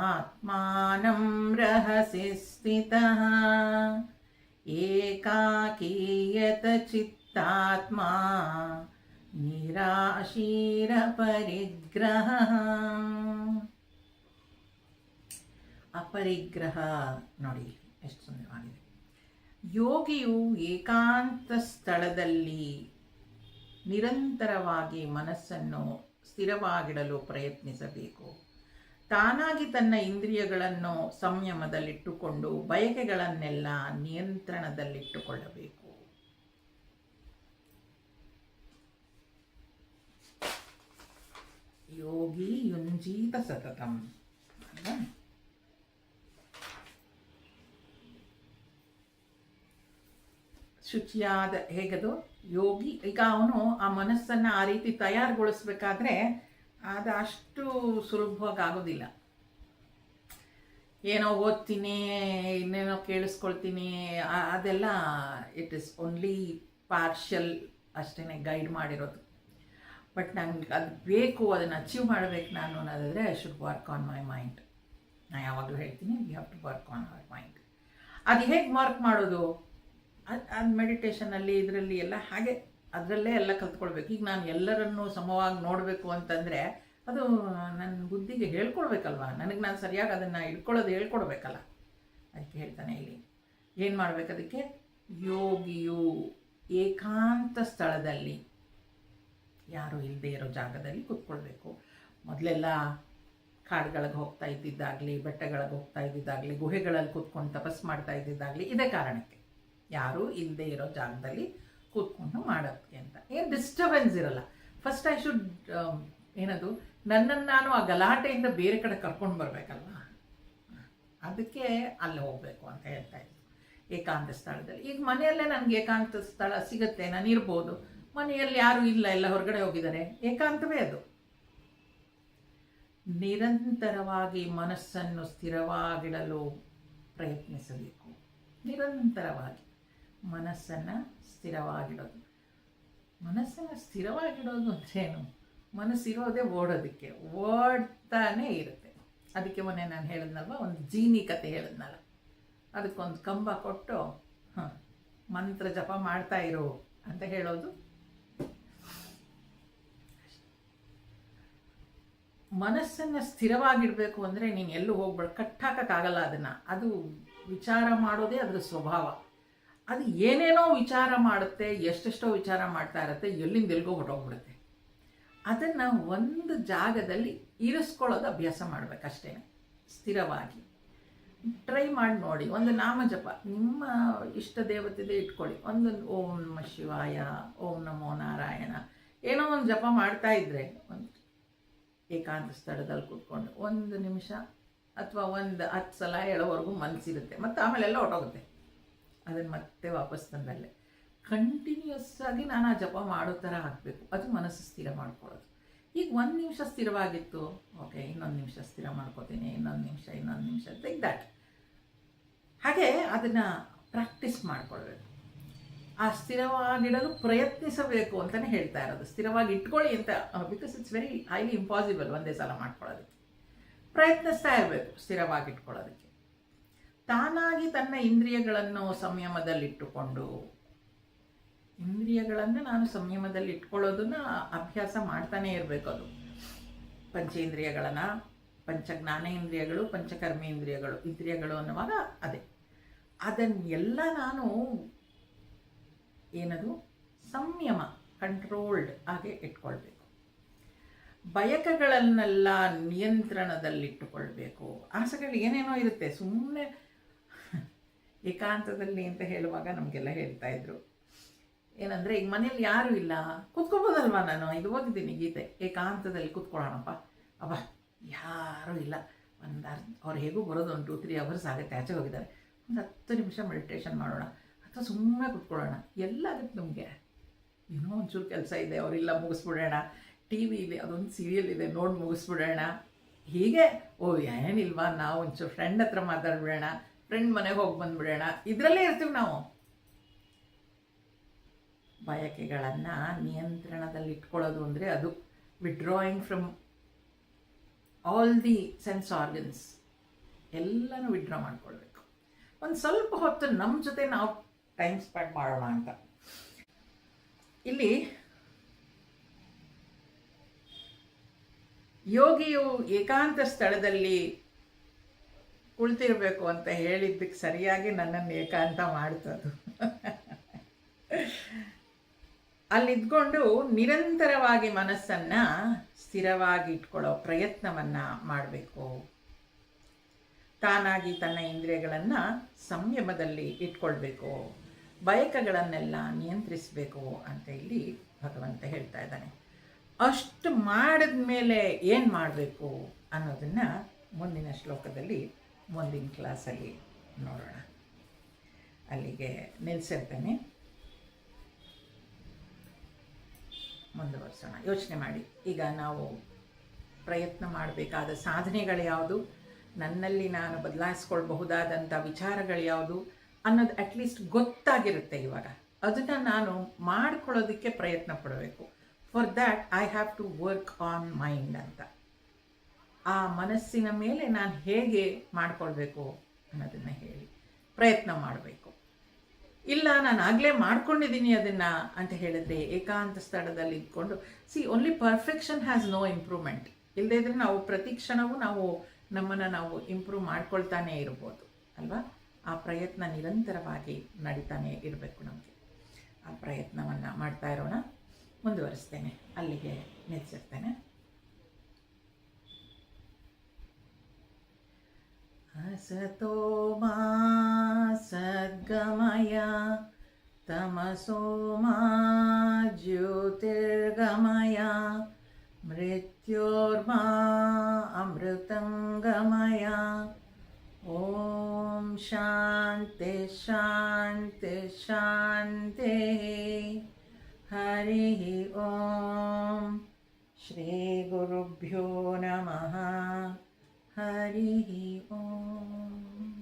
ಆತ್ಮಾನಂ ರಹಸಿ ಸ್ಥಿತಃ ಏಕಾಕೀಯತ ಚಿತ್ತಾತ್ಮಾ ನಿರಾಶೀರ ಪರಿಗ್ರಹ. ಅಪರಿಗ್ರಹ ನೋಡಿ ಎಷ್ಟು ಸುಂದರವಾಗಿದೆ. ಯೋಗಿಯು ಏಕಾಂತ ಸ್ಥಳದಲ್ಲಿ ನಿರಂತರವಾಗಿ ಮನಸ್ಸನ್ನು ಸ್ಥಿರವಾಗಿಡಲು ಪ್ರಯತ್ನಿಸಬೇಕು. ತಾನಾಗಿ ತನ್ನ ಇಂದ್ರಿಯಗಳನ್ನು ಸಂಯಮದಲ್ಲಿಟ್ಟುಕೊಂಡು ಬಯಕೆಗಳನ್ನೆಲ್ಲ ನಿಯಂತ್ರಣದಲ್ಲಿಟ್ಟುಕೊಳ್ಳಬೇಕು. ಯೋಗಿ ಯುಂಜೀತ ಸತತಂ. ಶುಚಿಯಾದ ಹೇಗದು ಯೋಗಿ. ಈಗ ಅವನು ಆ ಮನಸ್ಸನ್ನು ಆ ರೀತಿ ತಯಾರುಗೊಳಿಸ್ಬೇಕಾದ್ರೆ ಅದು ಅಷ್ಟು ಸುಲಭವಾಗಿ ಆಗೋದಿಲ್ಲ. ಏನೋ ಓದ್ತೀನಿ, ಇನ್ನೇನೋ ಕೇಳಿಸ್ಕೊಳ್ತೀನಿ, ಅದೆಲ್ಲ ಇಟ್ ಇಸ್ ಓನ್ಲಿ ಪಾರ್ಷಲ್ ಅಷ್ಟೇ ಗೈಡ್ ಮಾಡಿರೋದು. ಬಟ್ ನಂಗೆ ಅದು ಬೇಕು, ಅದನ್ನು ಅಚೀವ್ ಮಾಡಬೇಕು ನಾನು ಅನ್ನೋದಾದರೆ I should work on my mind. ನಾನು ಯಾವಾಗಲೂ ಹೇಳ್ತೀನಿ we have to work on our mind. ಅದು ಹೇಗೆ ವರ್ಕ್ ಮಾಡೋದು? ಅದು ಮೆಡಿಟೇಷನಲ್ಲಿ ಇದರಲ್ಲಿ ಎಲ್ಲ ಹಾಗೆ ಅದರಲ್ಲೇ ಎಲ್ಲ ಕಲ್ತ್ಕೊಳ್ಬೇಕು. ಈಗ ನಾನು ಎಲ್ಲರನ್ನೂ ಸಮವಾಗಿ ನೋಡಬೇಕು ಅಂತಂದರೆ ಅದು ನನ್ನ ಬುದ್ಧಿಗೆ ಹೇಳ್ಕೊಡ್ಬೇಕಲ್ವ, ನನಗೆ ನಾನು ಸರಿಯಾಗಿ ಅದನ್ನು ಹೇಳ್ಕೊಡ್ಬೇಕಲ್ಲ. ಅದಕ್ಕೆ ಹೇಳ್ತಾನೆ ಇಲ್ಲಿ ಏನು ಮಾಡಬೇಕು. ಅದಕ್ಕೆ ಯೋಗಿಯು ಏಕಾಂತ ಸ್ಥಳದಲ್ಲಿ, ಯಾರು ಇಲ್ಲದೆ ಇರೋ ಜಾಗದಲ್ಲಿ ಕೂತ್ಕೊಳ್ಬೇಕು. ಮೊದಲೆಲ್ಲ ಕಾಡುಗಳಿಗೆ ಹೋಗ್ತಾ ಇದ್ದಿದ್ದಾಗಲಿ, ಬೆಟ್ಟಗಳಿಗೆ ಹೋಗ್ತಾ ಇದ್ದಿದ್ದಾಗಲಿ, ಗುಹೆಗಳಲ್ಲಿ ಕೂತ್ಕೊಂಡು ತಪಸ್ಸು ಮಾಡ್ತಾ ಇದ್ದಿದ್ದಾಗಲಿ ಇದೇ ಕಾರಣಕ್ಕೆ, ಯಾರೂ ಇಲ್ಲದೆ ಇರೋ ಜಾಗದಲ್ಲಿ ಕೂತ್ಕೊಂಡು ಮಾಡೋಕ್ಕೆ ಅಂತ. ಏನು ಡಿಸ್ಟರ್ಬೆನ್ಸ್ ಇರಲ್ಲ. ಫಸ್ಟ್ ಐ ಶುಡ್ ಏನದು ನನ್ನನ್ನು ನಾನು ಆ ಗಲಾಟೆಯಿಂದ ಬೇರೆ ಕಡೆ ಕರ್ಕೊಂಡು ಬರಬೇಕಲ್ವ, ಅದಕ್ಕೆ ಅಲ್ಲಿ ಹೋಗಬೇಕು ಅಂತ ಹೇಳ್ತಾ ಇದ್ದೆ ಏಕಾಂತ ಸ್ಥಳದಲ್ಲಿ. ಈಗ ಮನೆಯಲ್ಲೇ ನನಗೆ ಏಕಾಂತ ಸ್ಥಳ ಸಿಗುತ್ತೆ, ನಾನು ಇರ್ಬೋದು. ಮನೆಯಲ್ಲಿ ಯಾರೂ ಇಲ್ಲ, ಎಲ್ಲ ಹೊರಗಡೆ ಹೋಗಿದ್ದಾರೆ, ಏಕಾಂತವೇ ಅದು. ನಿರಂತರವಾಗಿ ಮನಸ್ಸನ್ನು ಸ್ಥಿರವಾಗಿಡಲು ಪ್ರಯತ್ನಿಸಬೇಕು. ನಿರಂತರವಾಗಿ ಮನಸ್ಸನ್ನು ಸ್ಥಿರವಾಗಿಡೋದು. ಮನಸ್ಸನ್ನು ಸ್ಥಿರವಾಗಿಡೋದು ಅಂದ್ರೇನು? ಮನಸ್ಸಿರೋದೇ ಓಡೋದಕ್ಕೆ, ಓಡ್ತಾನೇ ಇರುತ್ತೆ. ಅದಕ್ಕೆ ಮೊನ್ನೆ ನಾನು ಹೇಳಿದ್ನಲ್ವ, ಒಂದು ಜೀನಿ ಕತೆ ಹೇಳಿದ್ನಲ್ಲ, ಅದಕ್ಕೊಂದು ಕಂಬ ಕೊಟ್ಟು ಮಂತ್ರ ಜಪ ಮಾಡ್ತಾ ಇರು ಅಂತ ಹೇಳೋದು. ಮನಸ್ಸನ್ನು ಸ್ಥಿರವಾಗಿಡಬೇಕು ಅಂದರೆ ನೀನು ಎಲ್ಲೂ ಹೋಗ್ಬೇಡ, ಕಟ್ಟಾಕೋಕ್ಕಾಗಲ್ಲ ಅದನ್ನು. ಅದು ವಿಚಾರ ಮಾಡೋದೇ ಅದರ ಸ್ವಭಾವ. ಅದು ಏನೇನೋ ವಿಚಾರ ಮಾಡುತ್ತೆ, ಎಷ್ಟೆಷ್ಟೋ ವಿಚಾರ ಮಾಡ್ತಾ ಇರುತ್ತೆ, ಎಲ್ಲಿಂದ ಎಲ್ಗೋ ಹೊರಟೋಗ್ಬಿಡುತ್ತೆ. ಅದನ್ನು ಒಂದು ಜಾಗದಲ್ಲಿ ಇರಿಸ್ಕೊಳ್ಳೋದು ಅಭ್ಯಾಸ ಮಾಡಬೇಕಷ್ಟೇ, ಸ್ಥಿರವಾಗಿ. ಟ್ರೈ ಮಾಡಿ ನೋಡಿ. ಒಂದು ನಾಮ ಜಪ ನಿಮ್ಮ ಇಷ್ಟ ದೇವತೆದೇ ಇಟ್ಕೊಳ್ಳಿ. ಒಂದು ಓಂ ನಮ ಶಿವಾಯ, ಓಂ ನಮೋ ನಾರಾಯಣ, ಏನೋ ಒಂದು ಜಪ ಮಾಡ್ತಾ ಇದ್ದರೆ ಒಂದು ಏಕಾಂತ ಸ್ಥಳದಲ್ಲಿ ಕೂತ್ಕೊಂಡು 1 ನಿಮಿಷ ಅಥವಾ 10 ಸಲ ಹೇಳೋವರೆಗೂ ಮನಸ್ಸಿರುತ್ತೆ. ಮತ್ತು ಆಮೇಲೆ ಎಲ್ಲ ಹೊಟ್ಟೋಗುತ್ತೆ. ಅದನ್ನು ಮತ್ತೆ ವಾಪಸ್ ತಂದಲ್ಲೇ ಕಂಟಿನ್ಯೂಸ್ ಆಗಿ ನಾನು ಆ ಜಪ ಮಾಡೋ ಥರ ಹಾಕಬೇಕು. ಅದು ಮನಸ್ಸು ಸ್ಥಿರ ಮಾಡ್ಕೊಳ್ಳೋದು. ಈಗ 1 ನಿಮಿಷ ಸ್ಥಿರವಾಗಿತ್ತು, ಓಕೆ, ಇನ್ನೊಂದು ನಿಮಿಷ ಸ್ಥಿರ ಮಾಡ್ಕೋತೀನಿ, ಇನ್ನೊಂದು ನಿಮಿಷ ತೆಗ್ದಾಕಿ. ಹಾಗೆ ಅದನ್ನು ಪ್ರಾಕ್ಟೀಸ್ ಮಾಡ್ಕೊಳ್ಬೇಕು. ಆ ಸ್ಥಿರವಾಗಿಡಲು ಪ್ರಯತ್ನಿಸಬೇಕು ಅಂತಲೇ ಹೇಳ್ತಾ ಇರೋದು. ಸ್ಥಿರವಾಗಿ ಇಟ್ಕೊಳ್ಳಿ ಅಂತ, because it's very highly impossible ಒಂದೇ ಸಲ ಮಾಡ್ಕೊಳ್ಳೋದಕ್ಕೆ. ಪ್ರಯತ್ನಿಸ್ತಾ ಇರಬೇಕು ಸ್ಥಿರವಾಗಿ ಇಟ್ಕೊಳ್ಳೋದಕ್ಕೆ. ತಾನಾಗಿ ತನ್ನ ಇಂದ್ರಿಯಗಳನ್ನು ಸಂಯಮದಲ್ಲಿಟ್ಟುಕೊಂಡು, ಇಂದ್ರಿಯಗಳನ್ನು ನಾನು ಸಂಯಮದಲ್ಲಿ ಇಟ್ಕೊಳ್ಳೋದನ್ನ ಅಭ್ಯಾಸ ಮಾಡ್ತಾನೇ ಇರಬೇಕು. ಅದು ಪಂಚೇಂದ್ರಿಯಗಳನ್ನು, ಪಂಚಜ್ಞಾನೇಂದ್ರಿಯಗಳು, ಪಂಚಕರ್ಮೇಂದ್ರಿಯಗಳು, ಇಂದ್ರಿಯಗಳು ಅನ್ನುವಾಗ ಅದೇ ಅದನ್ನೆಲ್ಲ ನಾನು ಏನದು ಸಂಯಮ, ಕಂಟ್ರೋಲ್ಡ್ ಆಗಿ ಇಟ್ಕೊಳ್ಬೇಕು. ಬಯಕೆಗಳನ್ನೆಲ್ಲ ನಿಯಂತ್ರಣದಲ್ಲಿಟ್ಟುಕೊಳ್ಬೇಕು. ಆಸೆಗಳು ಏನೇನೋ ಇರುತ್ತೆ, ಸುಮ್ಮನೆ ಏಕಾಂತದಲ್ಲಿ ಅಂತ ಹೇಳುವಾಗ ನಮಗೆಲ್ಲ ಹೇಳ್ತಾ ಇದ್ರು ಏನಂದರೆ, ಈಗ ಮನೇಲಿ ಯಾರೂ ಇಲ್ಲ, ಕೂತ್ಕೋಬೋದಲ್ವ, ನಾನು ಇದು ಓದಿದ್ದೀನಿ ಗೀತೆ, ಏಕಾಂತದಲ್ಲಿ ಕೂತ್ಕೊಳ್ಳೋಣಪ್ಪ, ಯಾರೂ ಇಲ್ಲ, ಅವ್ರು ಹೇಗೂ ಬರೋದು 1 2 3 ಅವರ್ಸ್ ಆಗುತ್ತೆ, ಆಚೆ ಹೋಗಿದ್ದಾರೆ, ಒಂದು 10 ನಿಮಿಷ ಮೆಡಿಟೇಷನ್ ಮಾಡೋಣ ಅಥವಾ ಸುಮ್ಮನೆ ಕುತ್ಕೊಳ್ಳೋಣ. ಎಲ್ಲ ಆಗುತ್ತೆ ನಮಗೆ. ಏನೋ ಒಂಚೂರು ಕೆಲಸ ಇದೆ, ಅವರಿಲ್ಲ ಮುಗಿಸ್ಬಿಡೋಣ, ಟಿ ವಿ ಇದೆ, ಅದೊಂದು ಸೀರಿಯಲ್ ಇದೆ ನೋಡಿ ಮುಗಿಸ್ಬಿಡೋಣ. ಹೀಗೆ ಏನಿಲ್ವಾ, ನಾವು ಒಂಚೂರು ಫ್ರೆಂಡ್ ಹತ್ರ ಮಾತಾಡ್ಬಿಡೋಣ, ಫ್ರೆಂಡ್ ಮನೆಗೆ ಹೋಗಿ ಬಂದುಬಿಡೋಣ, ಇದರಲ್ಲೇ ಇರ್ತೀವಿ ನಾವು. ಬಯಕೆಗಳನ್ನು ನಿಯಂತ್ರಣದಲ್ಲಿ ಇಟ್ಕೊಳ್ಳೋದು ಅಂದರೆ ಅದು withdrawing from all the sense organs. ಎಲ್ಲನೂ ವಿಡ್ರಾ ಮಾಡ್ಕೊಳ್ಬೇಕು. ಒಂದು ಸ್ವಲ್ಪ ಹೊತ್ತು ನಮ್ಮ ಜೊತೆ ನಾವು ಟೈಮ್ ಸ್ಪೆಂಡ್ ಮಾಡೋಣ ಅಂತ. ಇಲ್ಲಿ ಯೋಗಿಯು ಏಕಾಂತ ಸ್ಥಳದಲ್ಲಿ ಕುಳಿತಿರಬೇಕು ಅಂತ ಹೇಳಿದ್ದಕ್ಕೆ ಸರಿಯಾಗಿ ನನ್ನನ್ನು ಏಕಾಂತ ಮಾಡ್ತದು. ಅಲ್ಲಿದ್ಕೊಂಡು ನಿರಂತರವಾಗಿ ಮನಸ್ಸನ್ನು ಸ್ಥಿರವಾಗಿ ಇಟ್ಕೊಳ್ಳೋ ಪ್ರಯತ್ನವನ್ನು ಮಾಡಬೇಕು. ತಾನಾಗಿ ತನ್ನ ಇಂದ್ರಿಯಗಳನ್ನು ಸಂಯಮದಲ್ಲಿ ಇಟ್ಕೊಳ್ಬೇಕು, ಬಯಕೆಗಳನ್ನೆಲ್ಲ ನಿಯಂತ್ರಿಸಬೇಕು ಅಂತ ಇಲ್ಲಿ ಭಗವಂತ ಹೇಳ್ತಾ ಇದ್ದಾನೆ. ಅಷ್ಟು ಮಾಡಿದ ಮೇಲೆ ಏನು ಮಾಡಬೇಕು ಅನ್ನೋದನ್ನು ಮುಂದಿನ ಶ್ಲೋಕದಲ್ಲಿ ಮುಂದಿನ ಕ್ಲಾಸಲ್ಲಿ ನೋಡೋಣ. ಅಲ್ಲಿಗೆ ನಿಲ್ಲಿಸಿರ್ತೇನೆ. ಮುಂದುವರಿಸೋಣ. ಯೋಚನೆ ಮಾಡಿ, ಈಗ ನಾವು ಪ್ರಯತ್ನ ಮಾಡಬೇಕಾದ ಸಾಧನೆಗಳು ಯಾವುದು, ನನ್ನಲ್ಲಿ ನಾನು ಬದಲಾಯಿಸ್ಕೊಳ್ಬಹುದಾದಂಥ ವಿಚಾರಗಳು ಯಾವುದು ಅನ್ನೋದು ಅಟ್ಲೀಸ್ಟ್ ಗೊತ್ತಾಗಿರುತ್ತೆ. ಇವಾಗ ಅದನ್ನು ನಾನು ಮಾಡ್ಕೊಳ್ಳೋದಕ್ಕೆ ಪ್ರಯತ್ನ ಪಡಬೇಕು. For that I have to work on mind ಅಂತ. ಆ ಮನಸ್ಸಿನ ಮೇಲೆ ನಾನು ಹೇಗೆ ಮಾಡ್ಕೊಳ್ಬೇಕು ಅನ್ನೋದನ್ನು ಹೇಳಿ ಪ್ರಯತ್ನ ಮಾಡಬೇಕು. ಇಲ್ಲ ನಾನು ಆಗಲೇ ಮಾಡ್ಕೊಂಡಿದ್ದೀನಿ ಅದನ್ನು ಅಂತ ಹೇಳಿದ್ರೆ ಏಕಾಂತ ಸ್ಥಳದಲ್ಲಿ ಇದ್ಕೊಂಡು only perfection has no improvement. ಇಲ್ಲದೇ ಇದ್ರೆ ನಾವು ಪ್ರತಿ ಕ್ಷಣವೂ ನಾವು ನಮ್ಮನ್ನು ನಾವು ಇಂಪ್ರೂವ್ ಮಾಡ್ಕೊಳ್ತಾನೇ ಇರ್ಬೋದು ಅಲ್ವಾ. ಆ ಪ್ರಯತ್ನ ನಿರಂತರವಾಗಿ ನಡೀತಾನೆ ಇರಬೇಕು ನಮಗೆ. ಆ ಪ್ರಯತ್ನವನ್ನು ಮಾಡ್ತಾ ಇರೋಣ. ಮುಂದುವರಿಸ್ತೇನೆ. ಅಲ್ಲಿಗೆ ನಿಲ್ಲಿಸಿರ್ತೇನೆ. असतो मा सद्गमय तमसो मा ज्योतिर्गमय मृत्योर्मा अमृतंगमय. ओम शांति शांति शांति. हरि ओम. श्री गुरुभ्यो नमः. हरि ओम.